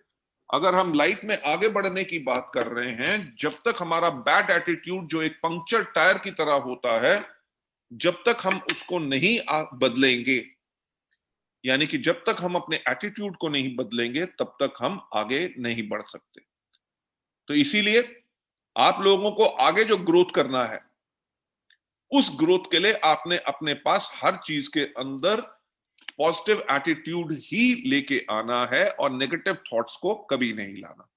B: अगर हम लाइफ में आगे बढ़ने की बात कर रहे हैं, जब तक हमारा बैड एटीट्यूड जो एक पंक्चर टायर की तरह होता है, जब तक हम उसको नहीं बदलेंगे, यानी कि जब तक हम अपने एटीट्यूड को नहीं बदलेंगे, तब तक हम आगे नहीं बढ़ सकते। तो इसीलिए आप लोगों को आगे जो ग्रोथ करना है,
A: उस ग्रोथ के लिए आपने अपने पास हर चीज के अंदर पॉजिटिव एटीट्यूड ही लेके आना है और नेगेटिव थॉट्स को कभी नहीं लाना।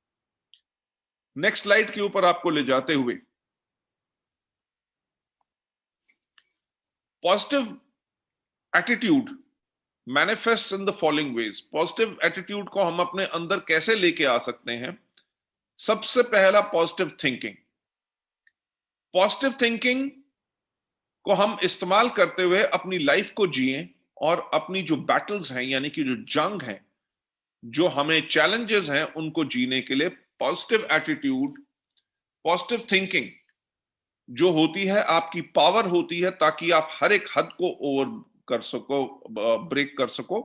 A: नेक्स्ट स्लाइड के ऊपर आपको ले जाते हुए, positive attitude manifest in the following veg. Positive attitude को हम अपने अंदर कैसे लेके आ सकते हैं? सबसे पहला, पॉजिटिव थिंकिंग। पॉजिटिव थिंकिंग को हम इस्तेमाल करते हुए अपनी लाइफ को जिएं और अपनी जो बैटल्स हैं, यानी कि जो जंग है, जो हमें चैलेंजेस हैं, उनको जीने के लिए पॉजिटिव एटीट्यूड, पॉजिटिव थिंकिंग जो होती है, आपकी पावर होती है ताकि आप हर एक हद को ओवर कर सको, ब्रेक कर सको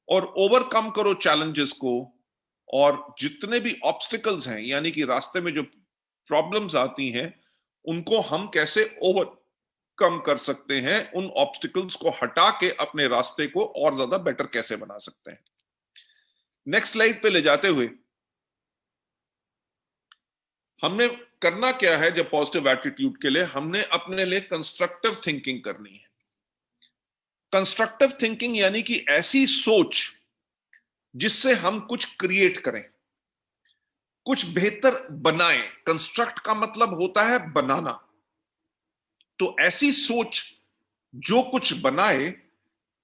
A: और ओवरकम करो चैलेंजेस को। और जितने भी ऑब्स्टिकल्स हैं, यानी कि रास्ते में जो प्रॉब्लम्स आती हैं, उनको हम कैसे ओवरकम कर सकते हैं, उन ऑब्स्टिकल्स को हटा के अपने रास्ते को और ज्यादा बेटर कैसे बना सकते हैं। नेक्स्ट स्लाइड पे ले जाते हुए, हमने करना क्या है? जब पॉजिटिव एटीट्यूड के लिए हमने अपने लिए कंस्ट्रक्टिव थिंकिंग करनी है। कंस्ट्रक्टिव थिंकिंग यानी कि ऐसी सोच जिससे हम कुछ क्रिएट करें, कुछ बेहतर बनाएं। कंस्ट्रक्ट का मतलब होता है बनाना। तो ऐसी सोच जो कुछ बनाए,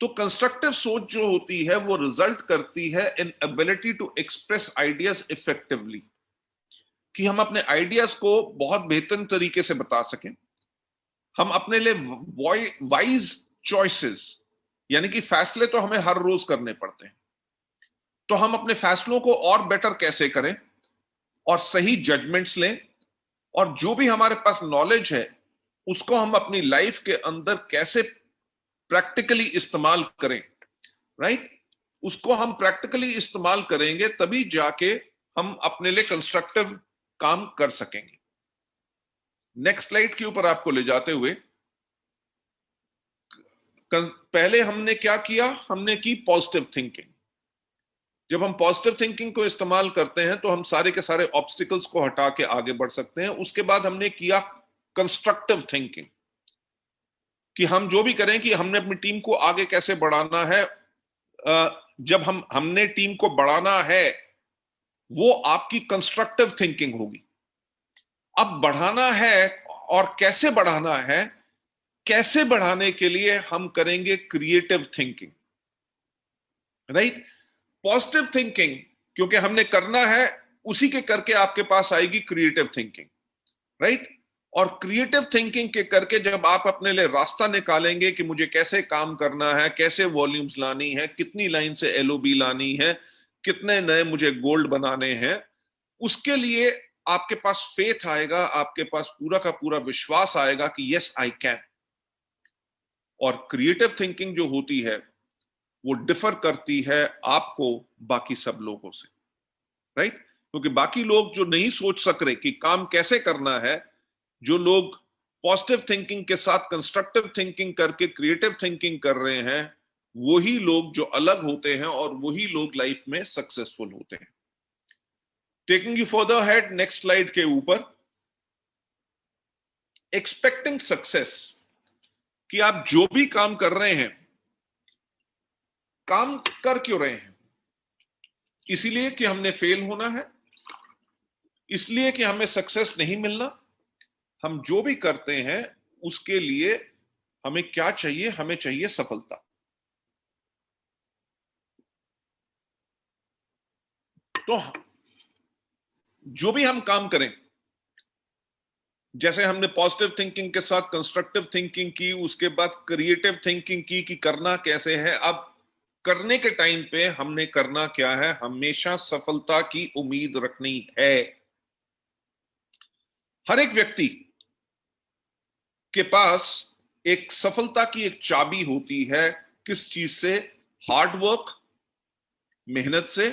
A: तो कंस्ट्रक्टिव सोच जो होती है वो रिजल्ट करती है inability to express ideas effectively, कि हम अपने आइडियाज को बहुत बेहतर तरीके से बता सकें। हम अपने लिए वाइज चॉइसेस, यानी कि फैसले तो हमें हर रोज करने पड़ते हैं, तो हम अपने फैसलों को और बेटर कैसे करें और सही जजमेंट्स लें, और जो भी हमारे पास नॉलेज है उसको हम अपनी लाइफ के अंदर कैसे प्रैक्टिकली इस्तेमाल करें। राइट? उसको हम प्रैक्टिकली इस्तेमाल करेंगे तभी जाके हम अपने लिए कंस्ट्रक्टिव काम कर सकेंगे। नेक्स्ट स्लाइड के ऊपर आपको ले जाते हुए, पहले हमने क्या किया? हमने की पॉजिटिव थिंकिंग। जब हम पॉजिटिव थिंकिंग को इस्तेमाल करते हैं तो हम सारे के सारे ऑब्स्टिकल्स को हटा के आगे बढ़ सकते हैं। उसके बाद हमने किया कंस्ट्रक्टिव थिंकिंग, कि हम जो भी करें कि हमने अपनी टीम को आगे कैसे बढ़ाना है। जब हमने टीम को बढ़ाना है, वो आपकी कंस्ट्रक्टिव थिंकिंग होगी। अब बढ़ाना है और कैसे बढ़ाना है, कैसे बढ़ाने के लिए हम करेंगे creative thinking. Right? Positive thinking क्योंकि हमने करना है, उसी के करके आपके पास आएगी क्रिएटिव थिंकिंग। राइट? और क्रिएटिव थिंकिंग के करके जब आप अपने लिए रास्ता निकालेंगे कि मुझे कैसे काम करना है, कैसे वॉल्यूम्स लानी है, कितनी लाइन से एलओबी लानी है, कितने नए मुझे गोल्ड बनाने हैं, उसके लिए आपके पास फेथ आएगा, आपके पास पूरा का पूरा विश्वास आएगा कि यस आई कैन। और क्रिएटिव थिंकिंग जो होती है वो डिफर करती है आपको बाकी सब लोगों से। राइट? क्योंकि बाकी लोग जो नहीं सोच सक रहे कि काम कैसे करना है, जो लोग पॉजिटिव थिंकिंग के साथ कंस्ट्रक्टिव थिंकिंग करके क्रिएटिव थिंकिंग कर रहे हैं, वही लोग जो अलग होते हैं और वही लोग लाइफ में सक्सेसफुल होते हैं। Taking you further head, next slide के ऊपर, एक्सपेक्टिंग सक्सेस, कि आप जो भी काम कर रहे हैं, काम कर क्यों रहे हैं? इसीलिए कि हमने फेल होना है, इसलिए कि हमें सक्सेस नहीं मिलना। हम जो भी करते हैं उसके लिए हमें क्या चाहिए? हमें चाहिए सफलता। तो जो भी हम काम करें, जैसे हमने पॉजिटिव थिंकिंग के साथ कंस्ट्रक्टिव थिंकिंग की, उसके बाद क्रिएटिव थिंकिंग की कि करना कैसे है, अब करने के टाइम पे हमने करना क्या है? हमेशा सफलता की उम्मीद रखनी है। हर एक व्यक्ति के पास एक सफलता की एक चाबी होती है। किस चीज से? हार्ड वर्क, मेहनत से,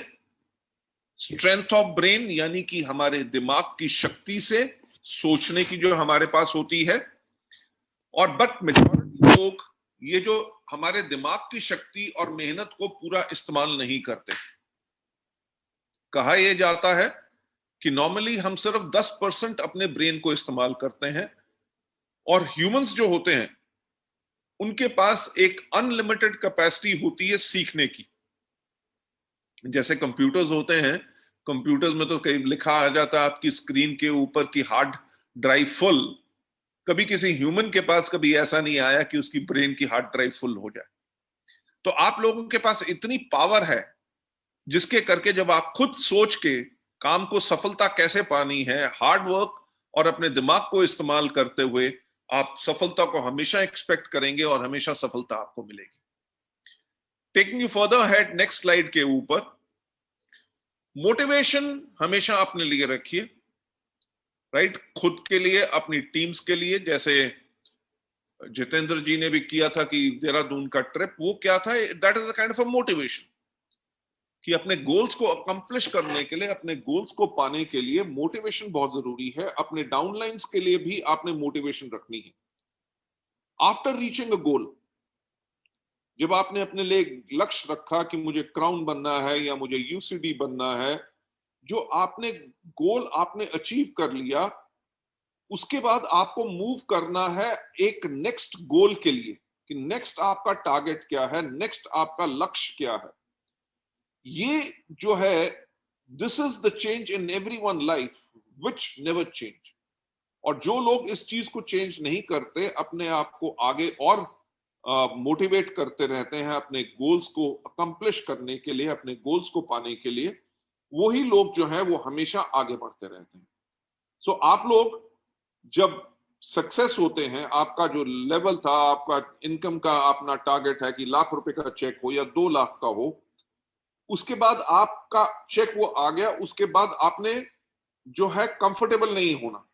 A: स्ट्रेंथ ऑफ ब्रेन यानी कि हमारे दिमाग की शक्ति से, सोचने की जो हमारे पास होती है। और बट मेजॉरिटी लोग ये जो हमारे दिमाग की शक्ति और मेहनत को पूरा इस्तेमाल नहीं करते। कहा यह जाता है कि नॉर्मली हम सिर्फ 10% अपने ब्रेन को इस्तेमाल करते हैं और ह्यूमंस जो होते हैं उनके पास एक अनलिमिटेड कैपेसिटी होती है सीखने की। जैसे कंप्यूटर्स होते हैं, कंप्यूटर्स में तो कई लिखा आ जाता है आपकी स्क्रीन के ऊपर की हार्ड ड्राइव फुल। कभी किसी ह्यूमन के पास कभी ऐसा नहीं आया कि उसकी ब्रेन की हार्ड ड्राइव फुल हो जाए। तो आप लोगों के पास इतनी पावर है जिसके करके जब आप खुद सोच के काम को सफलता कैसे पानी है, हार्ड वर्क और अपने दिमाग को इस्तेमाल करते हुए आप सफलता को हमेशा एक्सपेक्ट करेंगे और हमेशा सफलता आपको मिलेगी। Taking you further head, next slide के ऊपर, मोटिवेशन हमेशा अपने लिए रखिए, राइट? खुद के लिए, अपनी टीम्स के लिए। जैसे जितेंद्र जी ने भी किया था कि देहरादून का ट्रिप, वो क्या था, that is a kind of a motivation कि अपने गोल्स को अकम्प्लिश करने के लिए, अपने गोल्स को पाने के लिए मोटिवेशन बहुत जरूरी है। अपने डाउनलाइंस के लिए भी आपने मोटिवेशन रखनी है। आफ्टर रीचिंग अ गोल, जब आपने अपने लिए लक्ष्य रखा कि मुझे क्राउन बनना है या मुझे यूसीडी बनना है, जो आपने गोल आपने अचीव कर लिया, उसके बाद आपको मूव करना है एक नेक्स्ट गोल के लिए कि नेक्स्ट आपका टारगेट क्या है, नेक्स्ट आपका लक्ष्य क्या है। ये जो है, this is the change in everyone life which never change. और जो लोग इस चीज को चेंज नहीं करते, अपने आप को आगे और मोटिवेट करते रहते हैं अपने गोल्स को अकम्प्लिश करने के लिए, अपने गोल्स को पाने के लिए, वही लोग जो है वो हमेशा आगे बढ़ते रहते हैं। सो आप लोग जब सक्सेस होते हैं, आपका जो लेवल था, आपका इनकम का अपना टारगेट है कि ₹1,00,000 का चेक हो या 2 लाख का हो, उसके बाद आपका चेक वो आ गया, उसके बाद आपने जो है कंफर्टेबल नहीं होना।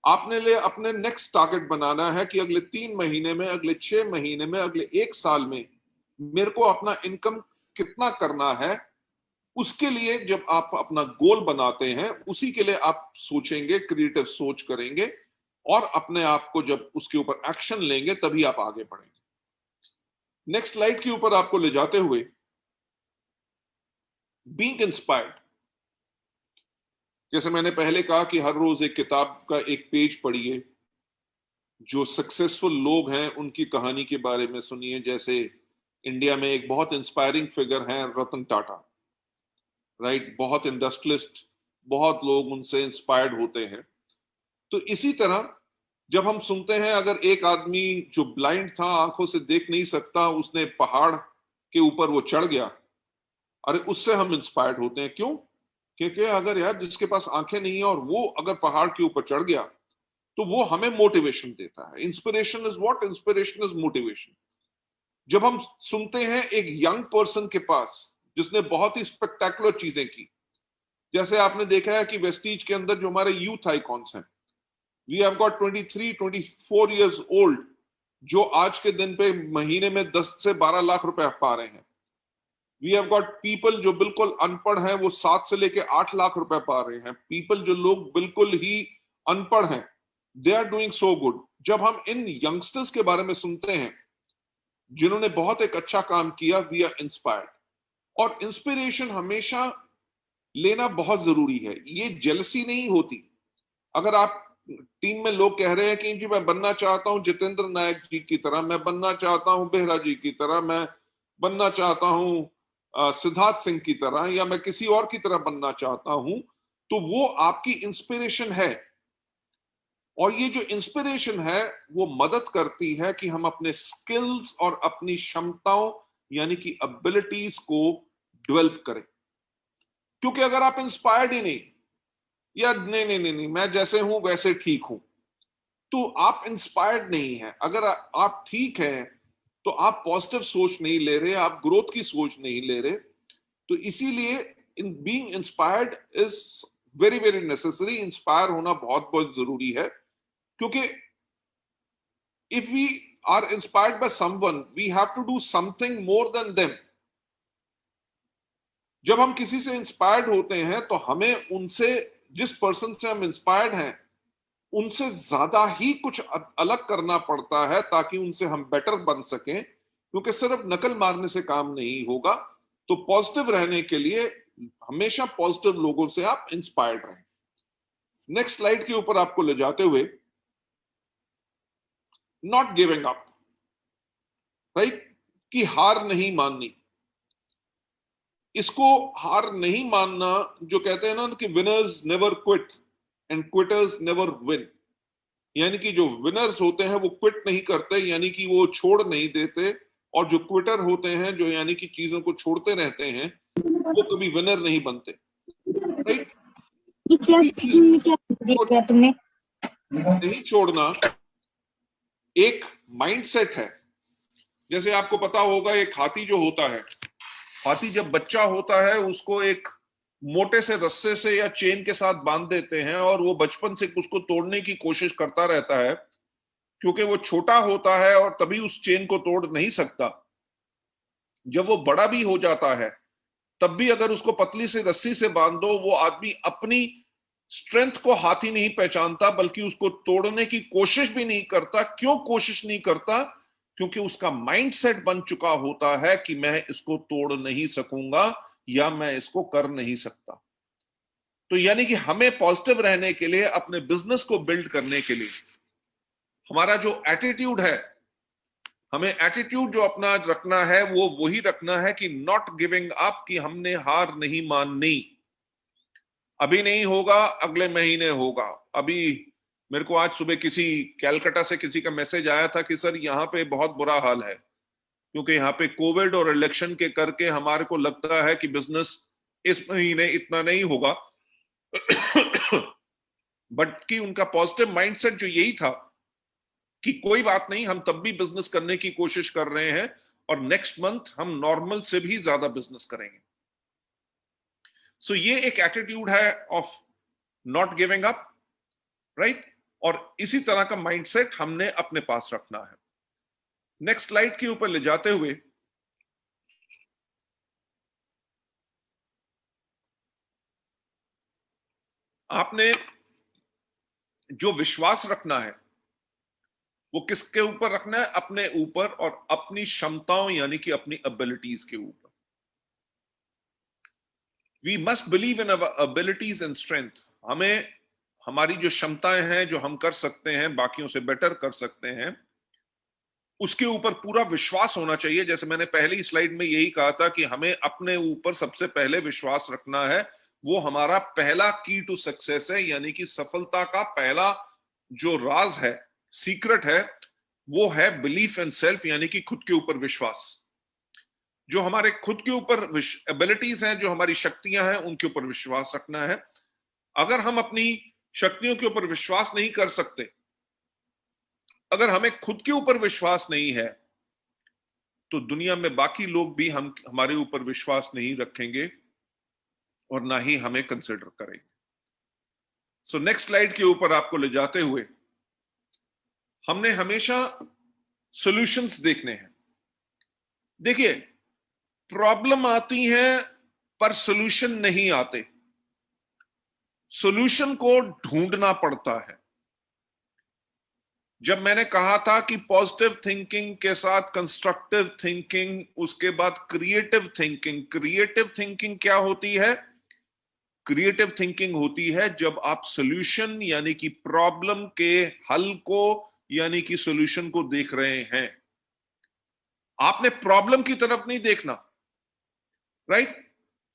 A: आपने ले अपने नेक्स्ट टारगेट बनाना है कि अगले 3 महीने में, अगले 6 महीने में, अगले 1 साल में मेरे को अपना इनकम कितना करना है। उसके लिए जब आप अपना गोल बनाते हैं, उसी के लिए आप सोचेंगे, क्रिएटिव सोच करेंगे और अपने आप को जब उसके ऊपर एक्शन लेंगे तभी आप आगे बढ़ेंगे। नेक्स्ट स्लाइड के ऊपर आपको ले जाते हुए, बीइंग इंस्पायर्ड, जैसे मैंने पहले कहा कि हर रोज एक किताब का एक पेज पढ़िए, जो सक्सेसफुल लोग हैं उनकी कहानी के बारे में सुनिए। जैसे इंडिया में एक बहुत इंस्पायरिंग फिगर है रतन टाटा, राइट? बहुत इंडस्ट्रियलिस्ट, बहुत लोग उनसे इंस्पायर्ड होते हैं। तो इसी तरह जब हम सुनते हैं, अगर एक आदमी जो ब्लाइंड था, आंखों से देख नहीं सकता, उसने पहाड़ के ऊपर वो चढ़ गया, अरे उससे हम इंस्पायर्ड होते हैं। क्यों? क्योंकि अगर यार जिसके पास आंखें नहीं है और वो अगर पहाड़ के ऊपर चढ़ गया, तो वो हमें मोटिवेशन देता है। Inspiration is what? Inspiration is motivation. जब हम सुनते हैं एक यंग पर्सन के पास जिसने बहुत ही स्पेक्टेकुलर चीजें की, जैसे आपने देखा है कि वेस्टीज के अंदर जो हमारे यूथ आइकॉन्स हैं, we have got 23-24 years old, जो आज के दिन पे महीने में 10 से 12 लाख रुपए पा रहे हैं। वी हैव गॉट पीपल जो बिल्कुल अनपढ़ हैं, वो 7 से लेके 8 लाख रुपए पा रहे हैं। पीपल जो लोग बिल्कुल ही अनपढ़ हैं, they are doing so good. जब हम इन यंगस्टर्स के बारे में सुनते हैं जिन्होंने बहुत एक अच्छा काम किया, वी आर इंस्पायर्ड। और इंस्पिरेशन हमेशा लेना बहुत जरूरी है, ये जेलसी नहीं होती। अगर आप टीम में लोग कह रहे हैं कि जी मैं बनना चाहता हूं जितेंद्र नायक जी की तरह, मैं बनना चाहता हूं बेहरा जी की तरह, मैं बनना चाहता हूं सिद्धार्थ सिंह की तरह, या मैं किसी और की तरह बनना चाहता हूं, तो वो आपकी इंस्पिरेशन है। और ये जो इंस्पिरेशन है वो मदद करती है कि हम अपने स्किल्स और अपनी क्षमताओं यानी कि एबिलिटीज को डेवलप करें। क्योंकि अगर आप इंस्पायर्ड ही नहीं, या नहीं मैं जैसे हूं वैसे ठीक हूं, तो आप इंस्पायर्ड नहीं हैं। अगर आप ठीक हैं तो आप पॉजिटिव सोच नहीं ले रहे, आप ग्रोथ की सोच नहीं ले रहे। तो इसीलिए in being inspired is very very necessary. Inspire होना बहुत बहुत जरूरी है, क्योंकि if we are inspired by someone, we have to do something more than them. जब हम किसी से इंस्पायर्ड होते हैं तो हमें उनसे, जिस पर्सन से हम इंस्पायर्ड हैं, उनसे ज्यादा ही कुछ अलग करना पड़ता है ताकि उनसे हम बेटर बन सकें। क्योंकि सिर्फ नकल मारने से काम नहीं होगा। तो पॉजिटिव रहने के लिए हमेशा पॉजिटिव लोगों से आप इंस्पायर्ड रहें। नेक्स्ट स्लाइड के ऊपर आपको ले जाते हुए,
B: नॉट गिविंग अप, राइट, कि हार नहीं माननी। इसको हार नहीं मानना जो कहते हैं ना कि winners never quit and quitters never win, यानी कि जो विनर्स होते हैं वो क्विट नहीं करते, यानी कि वो छोड़ नहीं देते, और जो क्विटर होते हैं, जो यानी कि चीजों को छोड़ते रहते हैं, वो कभी विनर नहीं बनते, राइट।
C: ये क्या स्पीकिंग में क्या दिया तुमने?
B: नहीं छोड़ना एक माइंडसेट है। जैसे आपको पता होगा, एक हाथी जो होता है, हाथी जब बच्चा होता है उसको एक मोटे से रस्से से या चेन के साथ बांध देते हैं, और वो बचपन से उसको तोड़ने की कोशिश करता रहता है, क्योंकि वो छोटा होता है और तभी उस चेन को तोड़ नहीं सकता। जब वो बड़ा भी हो जाता है तब भी अगर उसको पतली सी रस्सी से बांध दो, वो आदमी अपनी स्ट्रेंथ को हाथी नहीं पहचानता, बल्कि उसको तोड़ने की कोशिश भी नहीं करता। क्यों कोशिश नहीं करता? क्योंकि उसका माइंडसेट बन चुका होता है कि मैं इसको तोड़ नहीं सकूंगा या मैं इसको कर नहीं सकता। तो यानी कि हमें पॉजिटिव रहने के लिए, अपने बिजनेस को बिल्ड करने के लिए, हमारा जो एटीट्यूड है, हमें एटीट्यूड जो अपना रखना है वो वही रखना है कि नॉट गिविंग अप, कि हमने हार नहीं माननी। अभी नहीं होगा, अगले महीने होगा। अभी मेरे को आज सुबह किसी कैलकाटा से किसी का मैसेज आया था कि सर यहाँ पे बहुत बुरा हाल है, क्योंकि यहाँ पे कोविड और इलेक्शन के करके हमारे को लगता है कि बिजनेस इस महीने इतना नहीं होगा। बट कि उनका पॉजिटिव माइंडसेट जो यही था कि कोई बात नहीं, हम तब भी बिजनेस करने की कोशिश कर रहे हैं और नेक्स्ट मंथ हम नॉर्मल से भी ज्यादा बिजनेस करेंगे। सो ये एक एटीट्यूड है of not giving up, right. और इसी तरह का माइंडसेट हमने अपने पास रखना है। नेक्स्ट स्लाइड के ऊपर ले जाते हुए, आपने जो विश्वास रखना है वो किसके ऊपर रखना है? अपने ऊपर और अपनी क्षमताओं यानी कि अपनी एबिलिटीज के ऊपर। We must believe in our abilities and strength. हमें हमारी जो क्षमताएं हैं, जो हम कर सकते हैं, बाकियों से बेटर कर सकते हैं, उसके ऊपर पूरा विश्वास होना चाहिए। जैसे मैंने पहली स्लाइड में यही कहा था कि हमें अपने ऊपर सबसे पहले विश्वास रखना है। वो हमारा पहला की टू सक्सेस है, यानी कि सफलता का पहला जो राज है, सीक्रेट है, वो है बिलीफ इन सेल्फ, यानी कि खुद के ऊपर विश्वास। जो हमारे खुद के ऊपर एबिलिटीज हैं, जो हमारी शक्तियां हैं, उनके ऊपर विश्वास रखना है। अगर हम अपनी शक्तियों के ऊपर विश्वास नहीं कर सकते, अगर हमें खुद के ऊपर विश्वास नहीं है, तो दुनिया में बाकी लोग भी हमारे ऊपर विश्वास नहीं रखेंगे और ना ही हमें कंसिडर करेंगे। सो नेक्स्ट स्लाइड के ऊपर आपको ले जाते हुए, हमने हमेशा सॉल्यूशंस देखने हैं। देखिए, प्रॉब्लम आती है पर सॉल्यूशन नहीं आते, सॉल्यूशन को ढूंढना पड़ता है। जब मैंने कहा था कि पॉजिटिव थिंकिंग के साथ कंस्ट्रक्टिव थिंकिंग, उसके बाद क्रिएटिव थिंकिंग। क्रिएटिव थिंकिंग क्या होती है? क्रिएटिव थिंकिंग होती है जब आप सॉल्यूशन यानी कि प्रॉब्लम के हल को यानी कि सॉल्यूशन को देख रहे हैं। आपने प्रॉब्लम की तरफ नहीं देखना, राइट,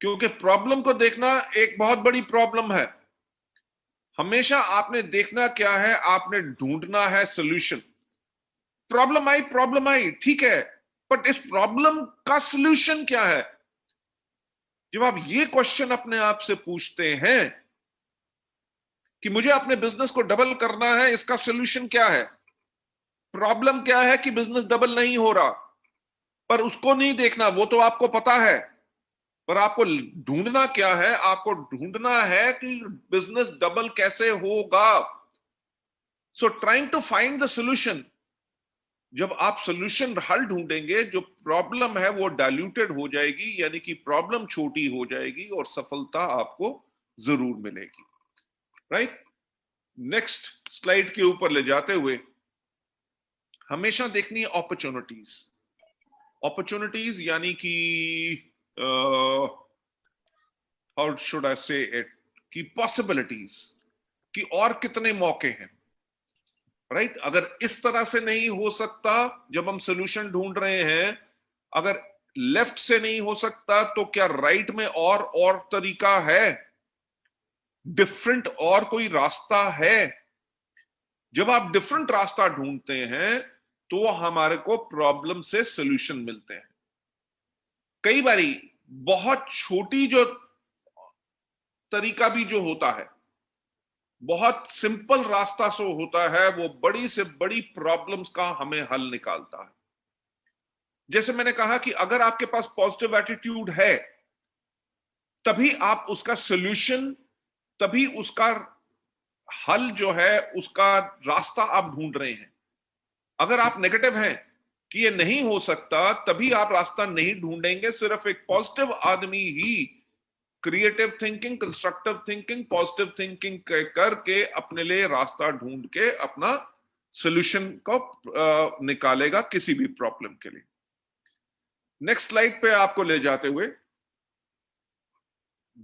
B: क्योंकि प्रॉब्लम को देखना एक बहुत बड़ी प्रॉब्लम है। हमेशा आपने देखना क्या है? आपने ढूंढना है सॉल्यूशन। प्रॉब्लम आई ठीक है, बट इस प्रॉब्लम का सॉल्यूशन क्या है? जब आप ये क्वेश्चन अपने आप से पूछते हैं कि मुझे अपने बिजनेस को डबल करना है, इसका सॉल्यूशन क्या है? प्रॉब्लम क्या है कि बिजनेस डबल नहीं हो रहा, पर उसको नहीं देखना, वो तो आपको पता है। पर आपको ढूंढना क्या है? आपको ढूंढना है कि बिजनेस डबल कैसे होगा। So trying to find the solution. जब आप सॉल्यूशन हल ढूंढेंगे, जो प्रॉब्लम है वो डाइल्यूटेड हो जाएगी, यानी कि प्रॉब्लम छोटी हो जाएगी और सफलता आपको जरूर मिलेगी, राइट। नेक्स्ट स्लाइड के ऊपर ले जाते हुए, हमेशा देखनी है अपॉर्चुनिटीज। अपॉर्चुनिटीज यानी कि हाउ शुड आई से इट, कि पॉसिबिलिटीज, कि और कितने मौके हैं,
A: राइट। अगर इस तरह से नहीं हो सकता जब हम सोल्यूशन ढूंढ रहे हैं, अगर लेफ्ट से नहीं हो सकता तो क्या राइट में और तरीका है, डिफरेंट और कोई रास्ता है? जब आप डिफरेंट रास्ता ढूंढते हैं तो हमारे को प्रॉब्लम से सोल्यूशन मिलते हैं। कई बारी बहुत छोटी जो तरीका भी जो होता है, बहुत सिंपल रास्ता से होता है, वो बड़ी से बड़ी प्रॉब्लम्स का हमें हल निकालता है। जैसे मैंने कहा कि अगर आपके पास पॉजिटिव एटीट्यूड है, तभी आप उसका सॉल्यूशन, तभी उसका हल जो है, उसका रास्ता आप ढूंढ रहे हैं। अगर आप नेगेटिव हैं कि ये नहीं हो सकता, तभी आप रास्ता नहीं ढूंढेंगे। सिर्फ एक पॉजिटिव आदमी ही creative thinking, constructive thinking, positive thinking करके अपने लिए रास्ता ढूंढ के अपना सॉल्यूशन को निकालेगा किसी भी प्रॉब्लम के लिए। नेक्स्ट स्लाइड पे आपको ले जाते हुए,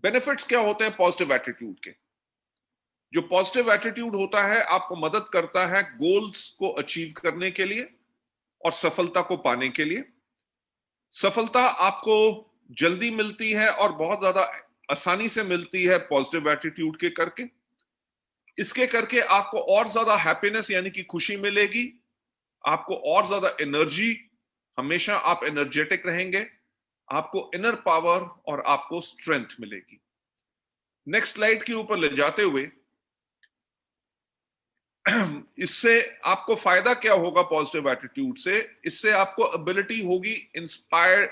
A: बेनिफिट्स क्या होते हैं पॉजिटिव एटीट्यूड के। जो पॉजिटिव एटीट्यूड होता है आपको मदद करता है गोल्स को अचीव करने के लिए और सफलता को पाने के लिए। सफलता आपको जल्दी मिलती है और बहुत ज्यादा आसानी से मिलती है पॉजिटिव एटीट्यूड के करके। इसके करके आपको और ज्यादा हैप्पीनेस यानी कि खुशी मिलेगी, आपको और ज्यादा एनर्जी, हमेशा आप एनर्जेटिक रहेंगे, आपको इनर पावर और आपको स्ट्रेंथ मिलेगी। नेक्स्ट स्लाइड के ऊपर ले जाते हुए, इससे आपको फायदा क्या होगा पॉजिटिव एटीट्यूड से? इससे आपको एबिलिटी होगी इंस्पायर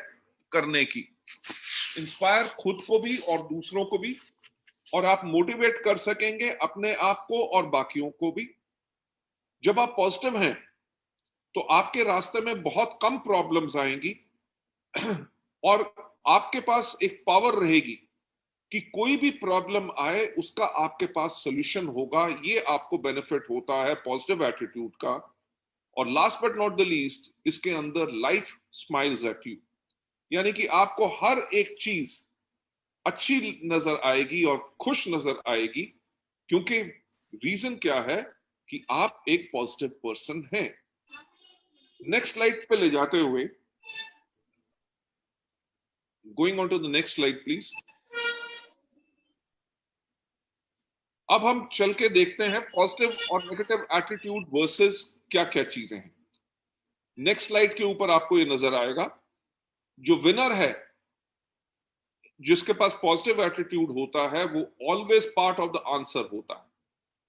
A: करने की, इंस्पायर खुद को भी और दूसरों को भी, और आप मोटिवेट कर सकेंगे अपने आप को और बाकियों को भी। जब आप पॉजिटिव हैं तो आपके रास्ते में बहुत कम प्रॉब्लम्स आएंगी और आपके पास एक पावर रहेगी कि कोई भी प्रॉब्लम आए उसका आपके पास सॉल्यूशन होगा। ये आपको बेनिफिट होता है पॉजिटिव एटीट्यूड का। और last but not the least, इसके अंदर लाइफ स्माइल्स एट यू, यानी कि आपको हर एक चीज अच्छी नजर आएगी और खुश नजर आएगी, क्योंकि रीजन क्या है कि आप एक पॉजिटिव पर्सन हैं। नेक्स्ट स्लाइड पे ले जाते हुए, going on to the next slide please. अब हम चल के देखते हैं पॉजिटिव और नेगेटिव एटीट्यूड वर्सेस क्या क्या चीजें हैं। नेक्स्ट स्लाइड के ऊपर आपको ये नजर आएगा, जो विनर है, जिसके पास पॉजिटिव एटीट्यूड होता है, वो always part of the answer होता है,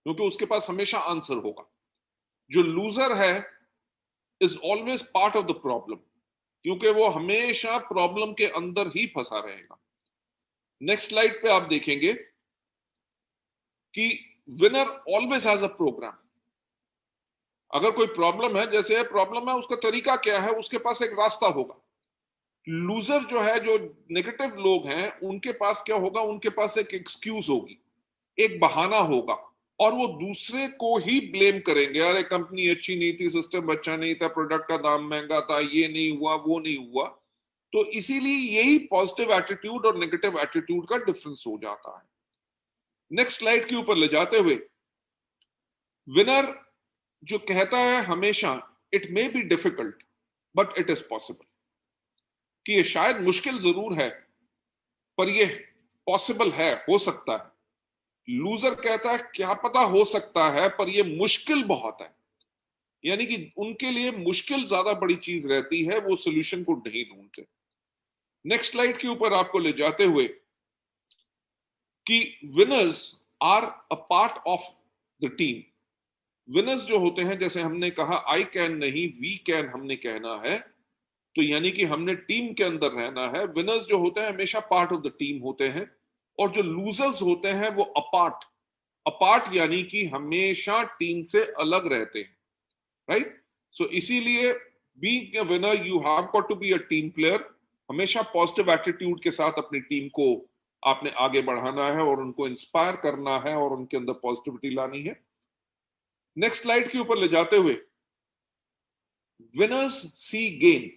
A: क्योंकि उसके पास हमेशा आंसर होगा। जो लूजर है is always part of the problem, क्योंकि वो हमेशा प्रॉब्लम के अंदर ही फंसा रहेगा। नेक्स्ट स्लाइड पे आप देखेंगे कि winner always has a programme. अगर कोई प्रॉब्लम है, जैसे प्रॉब्लम है, उसका तरीका क्या है, उसके पास एक रास्ता होगा। लूजर जो है, जो नेगेटिव लोग हैं, उनके पास क्या होगा, उनके पास एक एक्सक्यूज होगी, एक बहाना होगा, और वो दूसरे को ही ब्लेम करेंगे। अरे कंपनी अच्छी नहीं थी, सिस्टम अच्छा नहीं था, प्रोडक्ट का दाम महंगा था, ये नहीं हुआ, वो नहीं हुआ। तो इसीलिए यही पॉजिटिव एटीट्यूड और नेगेटिव एटीट्यूड का डिफरेंस हो जाता है। नेक्स्ट स्लाइड के ऊपर ले जाते हुए, विनर जो कहता है हमेशा, it may be difficult but it is possible, कि ये शायद मुश्किल जरूर है पर ये पॉसिबल है, हो सकता है। लूजर कहता है क्या पता हो सकता है पर ये मुश्किल बहुत है, यानी कि उनके लिए मुश्किल ज्यादा बड़ी चीज रहती है, वो सॉल्यूशन को नहीं ढूंढते। नेक्स्ट स्लाइड के ऊपर आपको ले जाते हुए कि winners are a part of the team. Winners जो होते हैं, जैसे हमने कहा आई कैन नहीं, वी कैन हमने कहना है, तो यानी कि हमने टीम के अंदर रहना है। विनर्स जो होते हैं हमेशा पार्ट ऑफ द टीम होते हैं, और जो लूजर्स होते हैं वो अपार्ट, अपार्ट यानी कि हमेशा टीम से अलग रहते हैं, राइट। सो इसीलिए being a winner you have got to be a team player. हमेशा पॉजिटिव एटीट्यूड के साथ अपनी टीम को आपने आगे बढ़ाना है और उनको इंस्पायर करना है और उनके अंदर पॉजिटिविटी लानी है। नेक्स्ट स्लाइड के ऊपर ले जाते हुए, विनर्स सी गेन।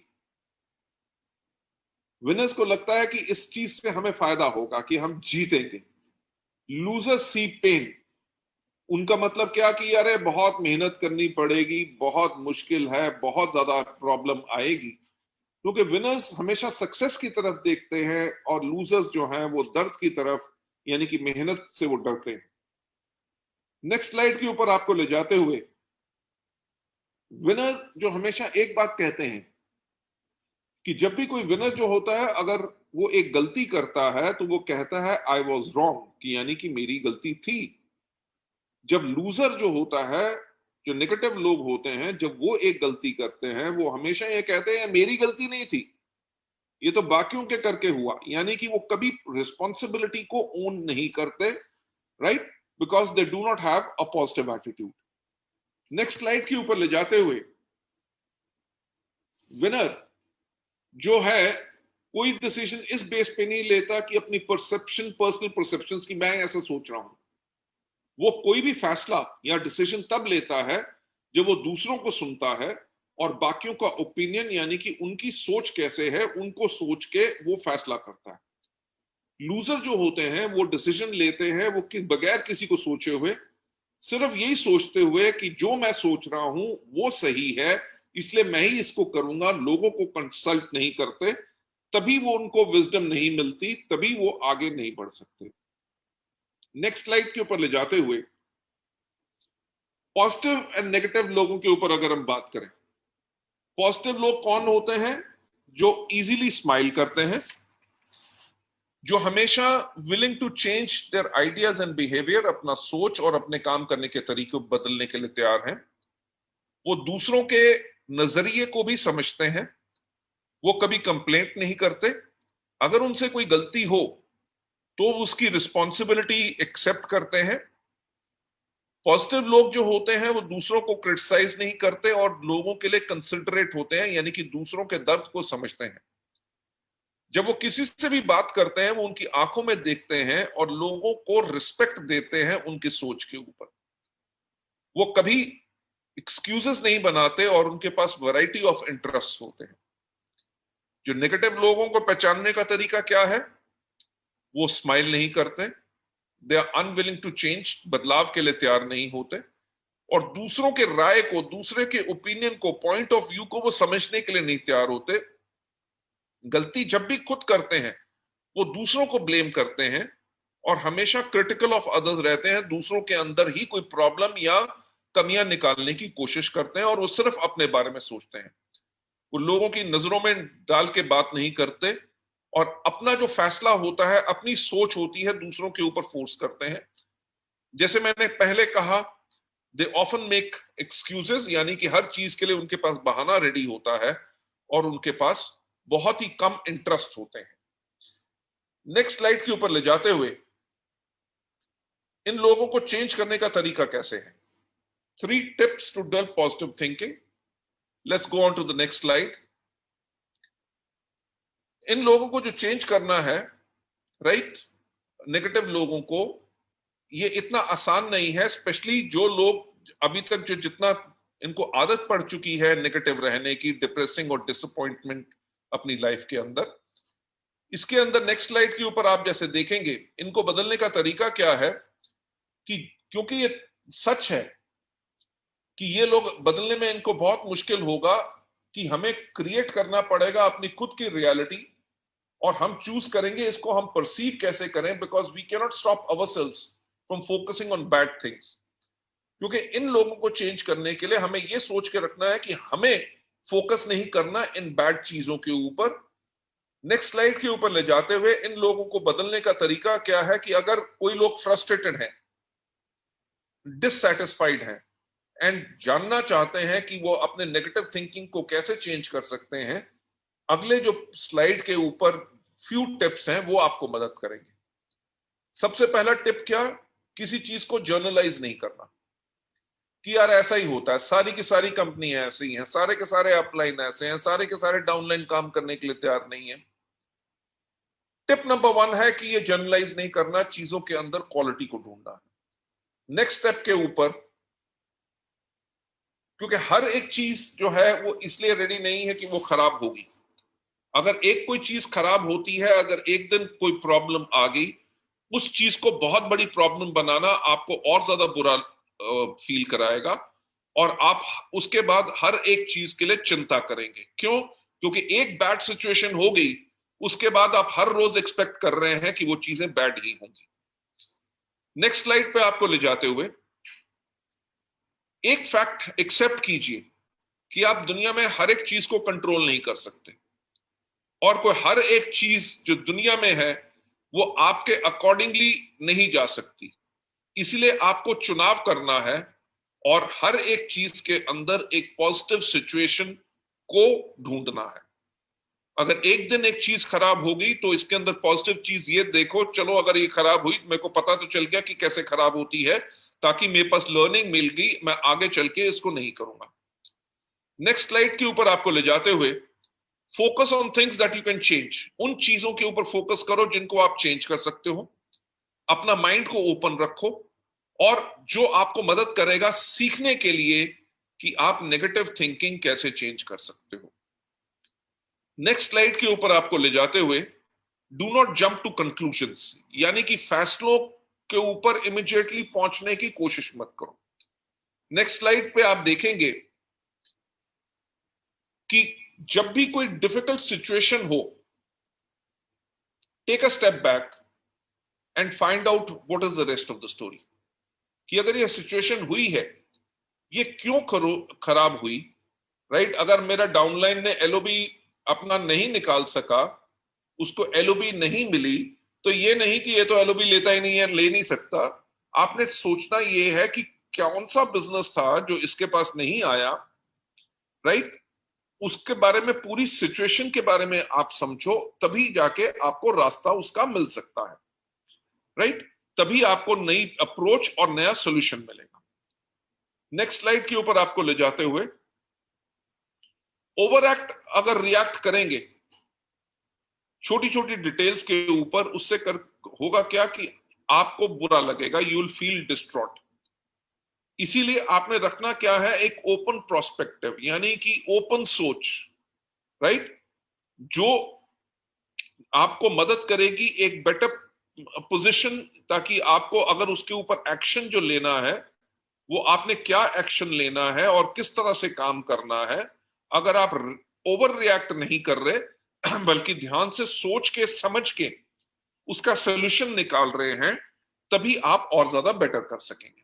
A: विनर्स को लगता है कि इस चीज से हमें फायदा होगा, कि हम जीतेंगे। लूजर्स सी पेन,
B: उनका मतलब क्या कि यार बहुत मेहनत करनी पड़ेगी, बहुत मुश्किल है, बहुत ज्यादा प्रॉब्लम आएगी, क्योंकि विनर्स हमेशा सक्सेस की तरफ देखते हैं और लूजर्स जो हैं वो दर्द की तरफ, यानी कि मेहनत से वो डरते हैं। नेक्स्ट स्लाइड के ऊपर आपको ले जाते हुए, विनर जो हमेशा एक बात कहते हैं कि जब भी कोई विनर जो होता है, अगर वो एक गलती करता है तो वो कहता है आई वॉज रॉन्ग, कि यानी कि मेरी गलती थी। जब लूजर जो होता है, जो नेगेटिव लोग होते हैं, जब वो एक गलती करते हैं वो हमेशा ये कहते हैं मेरी गलती नहीं थी, ये तो बाकियों के करके हुआ, यानी कि वो कभी रिस्पॉन्सिबिलिटी को ओन नहीं करते, right, because they do not have a positive attitude. Next slide के ऊपर ले जाते हुए, विनर जो है कोई डिसीजन इस बेस पे नहीं लेता कि अपनी परसेप्शन, पर्सनल परसेप्शंस की मैं ऐसा सोच रहा हूं। वो कोई भी फैसला या डिसीजन तब लेता है जब वो दूसरों को सुनता है और बाकियों का ओपिनियन, यानी कि उनकी सोच कैसे है, उनको सोच के वो फैसला करता है। लूजर जो होते हैं वो डिसीजन लेते हैं वो बगैर किसी को सोचे हुए, सिर्फ यही सोचते हुए कि जो मैं सोच रहा हूं वो सही है, इसलिए मैं ही इसको करूंगा, लोगों को कंसल्ट नहीं करते, तभी वो उनको विजडम नहीं मिलती, तभी वो आगे नहीं बढ़ सकते। नेक्स्ट स्लाइड के ऊपर ले जाते हुए, पॉजिटिव एंड नेगेटिव लोगों के ऊपर अगर हम बात करें, पॉजिटिव लोग कौन होते हैं? जो इजीली स्माइल करते हैं, जो हमेशा willing to change their ideas and behaviour, अपना सोच और अपने काम करने के तरीके बदलने के लिए तैयार हैं। वो दूसरों के नजरिए को भी समझते हैं, वो कभी कंप्लेंट नहीं करते, अगर उनसे कोई गलती हो तो उसकी रिस्पॉन्सिबिलिटी एक्सेप्ट करते हैं। पॉजिटिव लोग जो होते हैं वो दूसरों को क्रिटिसाइज नहीं करते और लोगों के लिए कंसिडरेट होते हैं, यानी कि दूसरों के दर्द को समझते हैं। जब वो किसी से भी बात करते हैं वो उनकी आंखों में देखते हैं और लोगों को रिस्पेक्ट देते हैं उनकी सोच के ऊपर। वो कभी एक्सक्यूजेस नहीं बनाते और उनके पास वैरायटी ऑफ इंटरेस्ट होते हैं। जो नेगेटिव लोगों को पहचानने का तरीका क्या है? वो स्माइल नहीं करते, they are unwilling to change, बदलाव के लिए तैयार नहीं होते, और दूसरों के राय को, दूसरे के ओपिनियन को, पॉइंट ऑफ व्यू को वो समझने के लिए नहीं तैयार होते। गलती जब भी खुद करते हैं वो दूसरों को ब्लेम करते हैं और हमेशा क्रिटिकल ऑफ अदर्स रहते हैं, दूसरों के अंदर ही कोई प्रॉब्लम या कमियां निकालने की कोशिश करते हैं और वो सिर्फ अपने बारे में सोचते हैं। वो लोगों की नजरों में डाल के बात नहीं करते और अपना जो फैसला होता है, अपनी सोच होती है, दूसरों के ऊपर फोर्स करते हैं। जैसे मैंने पहले कहा, दे ऑफन मेक एक्सक्यूजेस, यानी कि हर चीज के लिए उनके पास बहाना रेडी होता है और उनके पास बहुत ही कम इंटरेस्ट होते हैं। नेक्स्ट स्लाइड के ऊपर ले जाते हुए, इन लोगों को चेंज करने का तरीका कैसे है? 3 tips to develop positive thinking. Let's go on to the next slide. इन लोगों को जो चेंज करना है, राइट, नेगेटिव लोगों को, ये इतना आसान नहीं है, स्पेशली जो लोग अभी तक जो जितना इनको आदत पड़ चुकी है नेगेटिव रहने की, डिप्रेसिंग और डिसअपॉइंटमेंट अपनी लाइफ के अंदर। इसके अंदर नेक्स्ट स्लाइड के ऊपर आप जैसे देखेंगे, इनको बदलने का तरीका क्या है कि क्योंकि ये सच है कि ये लोग बदलने में इनको बहुत मुश्किल होगा, कि हमें क्रिएट करना पड़ेगा अपनी खुद की रियलिटी और हम चूज करेंगे इसको हम परसीव कैसे करें, because we can not stop ourselves from focusing on bad things. क्योंकि इन लोगों को चेंज करने के लिए हमें यह सोच के रखना है कि हमें फोकस नहीं करना इन बैड चीजों के ऊपर। नेक्स्ट स्लाइड के ऊपर ले जाते हुए, इन लोगों को बदलने का तरीका क्या है कि अगर कोई लोग फ्रस्ट्रेटेड हैं, डिससैटिस्फाइड हैं एंड जानना चाहते हैं कि वो अपने नेगेटिव थिंकिंग को कैसे चेंज कर सकते हैं, अगले जो स्लाइड के ऊपर फ्यू टिप्स हैं वो आपको मदद करेंगे। सबसे पहला टिप क्या? किसी चीज को जर्नलाइज नहीं करना कि यार ऐसा ही होता है, सारी की सारी कंपनी ऐसी हैं, सारे के सारे अपलाइन ऐसे हैं, सारे के सारे डाउनलाइन काम करने के लिए तैयार नहीं है। टिप नंबर 1 है कि ये जर्नलाइज नहीं करना, चीजों के अंदर क्वालिटी को ढूंढना है। नेक्स्ट स्टेप के ऊपर, क्योंकि हर एक चीज जो है वो इसलिए रेडी नहीं है कि वो खराब होगी। अगर एक कोई चीज खराब होती है, अगर एक दिन कोई प्रॉब्लम आ गई, उस चीज को बहुत बड़ी प्रॉब्लम बनाना आपको और ज्यादा बुरा
A: फील कराएगा, और आप उसके बाद हर एक चीज के लिए चिंता करेंगे। क्यों? क्योंकि एक बैड सिचुएशन हो गई, उसके बाद आप हर रोज एक्सपेक्ट कर रहे हैं कि वो चीजें बैड ही होंगी। नेक्स्ट स्लाइड पे आपको ले जाते हुए एक फैक्ट एक्सेप्ट कीजिए कि आप दुनिया में हर एक चीज को कंट्रोल नहीं कर सकते, और कोई हर एक चीज जो दुनिया में है वो आपके अकॉर्डिंगली नहीं जा सकती। इसलिए आपको चुनाव करना है और हर एक चीज के अंदर एक पॉजिटिव सिचुएशन को ढूंढना है। अगर एक दिन एक चीज खराब हो गई तो इसके अंदर पॉजिटिव चीज ये देखो, चलो अगर ये खराब हुई मेरे को पता तो चल गया कि कैसे खराब होती है, ताकि मेरे पास लर्निंग मिल गई, मैं आगे चल के इसको नहीं करूंगा। नेक्स्ट स्लाइड के ऊपर आपको ले जाते हुए focus on things that you can change. उन चीजों के ऊपर फोकस करो जिनको आप चेंज कर सकते हो। अपना माइंड को ओपन रखो, और जो आपको मदद करेगा सीखने के लिए कि आप नेगेटिव थिंकिंग कैसे चेंज कर सकते हो। नेक्स्ट स्लाइड के ऊपर आपको ले जाते हुए do not jump to conclusions, यानी कि फैसलों के ऊपर इमीडिएटली पहुंचने की कोशिश मत करो। नेक्स्ट स्लाइड पे आप देखेंगे कि जब भी कोई डिफिकल्ट सिचुएशन हो, take a step back and find out what is the rest of the story, कि अगर ये सिचुएशन हुई है ये क्यों खराब हुई, राइट? अगर मेरा डाउनलाइन ने एलओबी अपना नहीं निकाल सका, उसको एलओबी नहीं मिली, तो ये नहीं कि ये तो एलओबी लेता ही नहीं है, ले नहीं सकता। आपने सोचना ये है कि कौन सा बिजनेस था जो इसके पास नहीं आया, राइट? उसके बारे में, पूरी सिचुएशन के बारे में आप समझो, तभी जाके आपको रास्ता उसका मिल सकता है, राइट? तभी आपको नई अप्रोच और नया सॉल्यूशन मिलेगा। नेक्स्ट स्लाइड के ऊपर आपको ले जाते हुए ओवर एक्ट अगर रिएक्ट करेंगे छोटी छोटी डिटेल्स के ऊपर, उससे होगा क्या कि आपको बुरा लगेगा, यू विल फील डिस्ट्रॉट। इसीलिए आपने रखना क्या है, एक ओपन प्रोस्पेक्टिव, यानी कि ओपन सोच, राइट? जो आपको मदद करेगी एक बेटर पोजीशन, ताकि आपको अगर उसके ऊपर एक्शन जो लेना है वो आपने क्या एक्शन लेना है और किस तरह से काम करना है। अगर आप ओवर रिएक्ट नहीं कर रहे बल्कि ध्यान से सोच के समझ के उसका सॉल्यूशन निकाल रहे हैं, तभी आप और ज्यादा बेटर कर सकेंगे।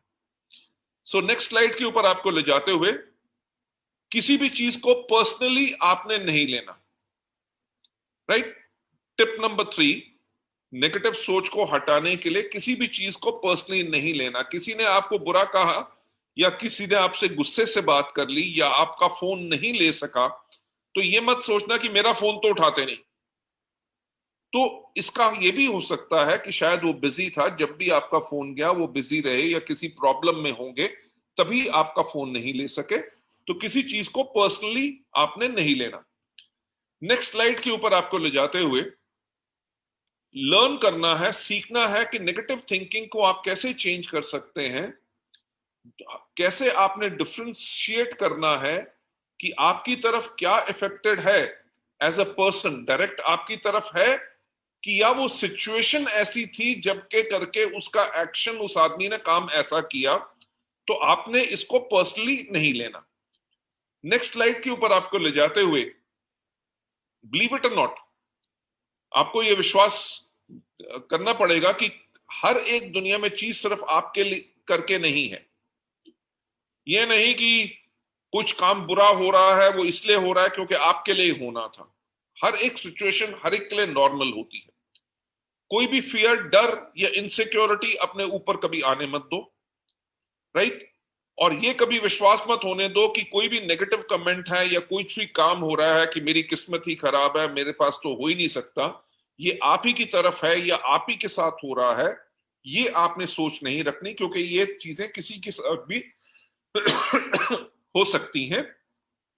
A: सो नेक्स्ट स्लाइड के ऊपर आपको ले जाते हुए किसी भी चीज को पर्सनली आपने नहीं लेना, राइट? टिप नंबर 3, नेगेटिव सोच को हटाने के लिए किसी भी चीज को पर्सनली नहीं लेना। किसी ने आपको बुरा कहा या किसी ने आपसे गुस्से से बात कर ली या आपका फोन नहीं ले सका, तो ये मत सोचना कि मेरा फोन तो उठाते नहीं। तो इसका ये भी हो सकता है कि शायद वो बिजी था, जब भी आपका फोन गया वो बिजी रहे या किसी प्रॉब्लम में होंगे, तभी आपका फोन नहीं ले सके। तो किसी चीज को पर्सनली आपने नहीं लेना। नेक्स्ट स्लाइड के ऊपर आपको ले जाते हुए लर्न करना है, सीखना है कि नेगेटिव थिंकिंग को आप कैसे चेंज कर सकते हैं, कैसे आपने डिफरेंशिएट करना है कि आपकी तरफ क्या इफेक्टेड है एज अ पर्सन, डायरेक्ट आपकी तरफ है, कि या वो सिचुएशन ऐसी थी जबकि करके उसका एक्शन, उस आदमी ने काम ऐसा किया, तो आपने इसको पर्सनली नहीं लेना। नेक्स्ट स्लाइड के ऊपर आपको ले जाते हुए बिलीव इट और नॉट, आपको यह विश्वास करना पड़ेगा कि हर एक दुनिया में चीज सिर्फ आपके लिए करके नहीं है। यह नहीं कि कुछ काम बुरा हो रहा है वो इसलिए हो रहा है क्योंकि आपके लिए होना था। हर एक सिचुएशन हर एक के लिए नॉर्मल होती है। कोई भी फियर, डर या इनसिक्योरिटी अपने ऊपर कभी आने मत दो, राइट? और ये कभी विश्वास मत होने दो कि कोई भी नेगेटिव कमेंट है या कोई भी काम हो रहा है कि मेरी किस्मत ही खराब है, मेरे पास तो हो ही नहीं सकता, ये आप ही की तरफ है या आप ही के साथ हो रहा है। ये आपने सोच नहीं रखनी, क्योंकि ये चीजें किसी के साथ भी हो सकती हैं।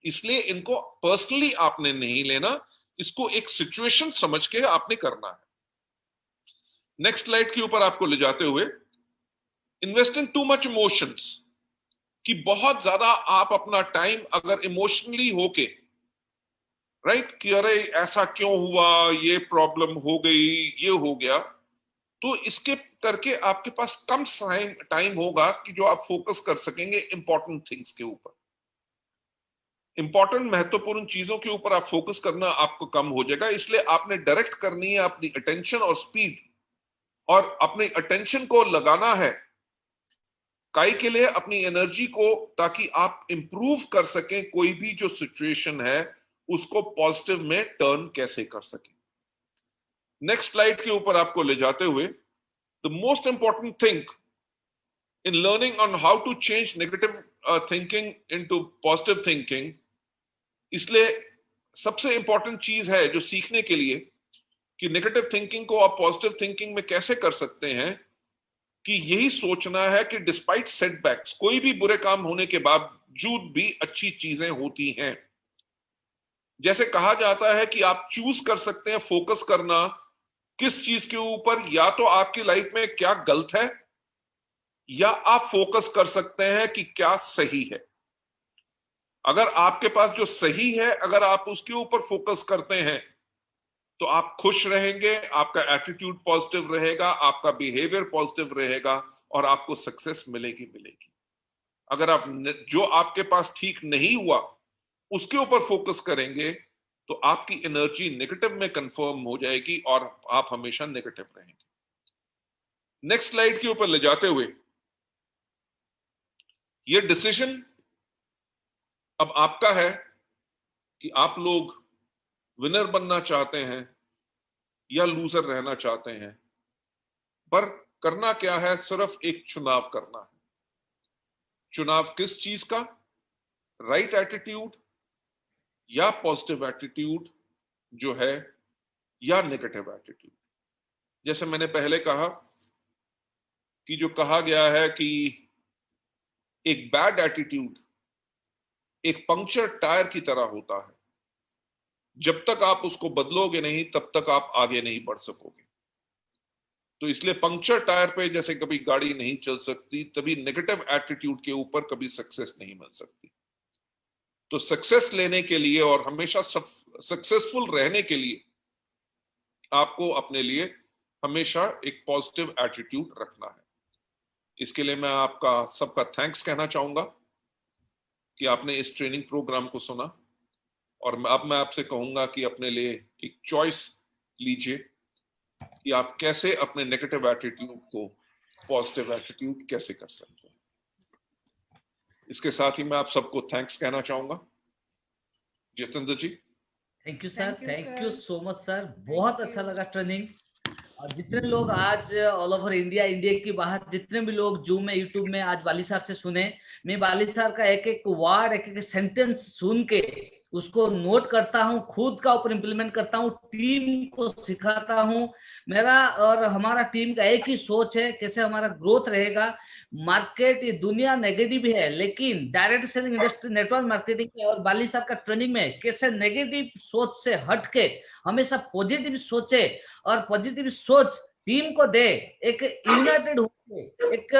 A: इसलिए इनको पर्सनली आपने नहीं लेना, इसको एक सिचुएशन समझ के आपने करना है। नेक्स्ट स्लाइड के ऊपर आपको ले जाते हुए invest in too much emotions, कि बहुत ज्यादा आप अपना टाइम अगर इमोशनली होके, राइट, कि अरे ऐसा क्यों हुआ, ये प्रॉब्लम हो गई, ये हो गया, तो इसके
B: करके आपके पास कम टाइम होगा कि जो आप फोकस कर सकेंगे इंपॉर्टेंट थिंग्स के ऊपर। इंपॉर्टेंट महत्वपूर्ण चीजों के ऊपर आप फोकस करना आपको कम हो जाएगा, इसलिए आपने डायरेक्ट करनी है अपनी अटेंशन और स्पीड, और अपनी अटेंशन को लगाना है काई के लिए, अपनी एनर्जी को, ताकि आप इंप्रूव कर सकें कोई भी जो सिचुएशन है उसको पॉजिटिव में टर्न कैसे कर सकें। नेक्स्ट स्लाइड के ऊपर आपको ले जाते हुए, the most important thing in learning on how to change negative thinking into positive thinking, इसलिए सबसे इंपॉर्टेंट चीज है जो सीखने के लिए कि नेगेटिव थिंकिंग को आप पॉजिटिव थिंकिंग में कैसे कर सकते हैं, कि यही सोचना है कि डिस्पाइट सेटबैक्स, कोई भी बुरे काम होने के बावजूद भी अच्छी चीजें होती हैं। जैसे कहा जाता है कि आप चूज कर सकते हैं फोकस करना किस चीज के ऊपर, या तो आपकी लाइफ में क्या गलत है, या आप फोकस कर सकते हैं कि क्या सही है। अगर आपके पास जो सही है, अगर आप उसके ऊपर फोकस करते हैं तो आप खुश रहेंगे, आपका एटीट्यूड पॉजिटिव रहेगा, आपका बिहेवियर पॉजिटिव रहेगा, और आपको सक्सेस मिलेगी। अगर आप जो आपके पास ठीक नहीं हुआ उसके ऊपर फोकस करेंगे तो आपकी एनर्जी नेगेटिव में कंफर्म हो जाएगी और आप हमेशा नेगेटिव रहेंगे। नेक्स्ट स्लाइड के ऊपर ले जाते हुए, ये डिसीजन अब आपका है कि आप लोग विनर बनना चाहते हैं या लूजर रहना चाहते हैं। पर करना क्या है, सिर्फ एक चुनाव करना है। चुनाव किस चीज का, राइट एटीट्यूड या पॉजिटिव एटीट्यूड जो है, या नेगेटिव एटीट्यूड। जैसे मैंने पहले कहा कि जो कहा गया है कि एक बैड एटीट्यूड एक पंक्चर टायर की तरह होता है, जब तक आप उसको बदलोगे नहीं तब तक आप आगे नहीं बढ़ सकोगे। तो इसलिए पंक्चर टायर पे जैसे कभी गाड़ी नहीं चल सकती, तभी नेगेटिव एटीट्यूड के ऊपर कभी सक्सेस नहीं मिल सकती। तो सक्सेस लेने के लिए और हमेशा सक्सेसफुल रहने के लिए आपको अपने लिए हमेशा एक पॉजिटिव एटीट्यूड रखना है। इसके लिए मैं आपका सबका थैंक्स कहना चाहूंगा कि आपने इस ट्रेनिंग प्रोग्राम को सुना, और अब मैं आपसे कहूंगा कि अपने लिए एक चॉइस लीजिए कि आप कैसे अपने नेगेटिव एटीट्यूड को पॉजिटिव एटीट्यूड कैसे कर सकते हैं। इसके साथ ही मैं आप सबको थैंक्स कहना चाहूंगा। Jitendra ji.
D: Thank you sir, thank you so much sir, बहुत अच्छा लगा ट्रेनिंग। और जितने लोग आज ऑल ओवर इंडिया के बाहर जितने भी लोग जूम में यूट्यूब में आज बाली सर से सुने, मैं बाली सर का एक एक वर्ड एक एक सेंटेंस सुन के उसको नोट करता हूँ, खुद का ऊपर इम्प्लीमेंट करता हूँ, टीम को सिखाता हूँ। मेरा और हमारा टीम का एक ही सोच है, कैसे हमारा ग्रोथ रहेगा। मार्केट ये दुनिया नेगेटिव है, लेकिन direct selling industry network marketing में और बाली साहब का ट्रेनिंग में कैसे नेगेटिव सोच से हटके हमेशा पॉजिटिव सोचे और पॉजिटिव सोच टीम को दे, एक यूनाइटेड होकर एक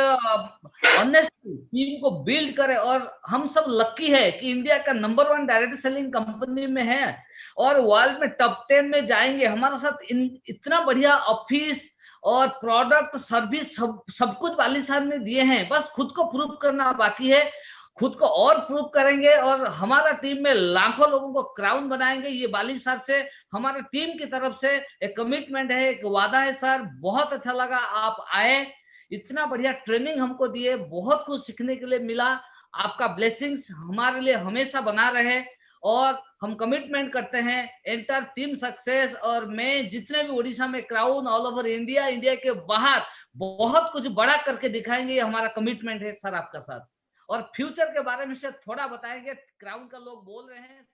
D: ऑनेस्ट टीम को बिल्ड करे। और हम सब लकी है कि इंडिया का नंबर 1 डायरेक्ट सेलिंग कंपनी में है और वर्ल्ड में टॉप 10 में जाएंगे। हमारे साथ इतना बढ़िया ऑफिस और प्रोडक्ट सर्विस सब कुछ बाली साहब ने दिए हैं, बस खुद को प्रूव करना बाकी है। खुद को और प्रूव करेंगे और हमारा टीम में लाखों लोगों को क्राउन बनाएंगे। ये बाली सर से हमारे टीम की तरफ से एक कमिटमेंट है, एक वादा है। सर बहुत अच्छा लगा आप आए, इतना बढ़िया ट्रेनिंग हमको दिए, बहुत कुछ सीखने के लिए मिला। आपका ब्लेसिंग्स हमारे लिए हमेशा बना रहे और हम कमिटमेंट करते हैं एंटायर टीम सक्सेस। और मैं जितने भी उड़ीसा में क्राउन ऑल ओवर इंडिया के बाहर बहुत कुछ बड़ा करके दिखाएंगे, ये हमारा कमिटमेंट है सर आपका साथ। और फ्यूचर के बारे में से थोड़ा बताएंगे, क्राउन का लोग बोल रहे हैं।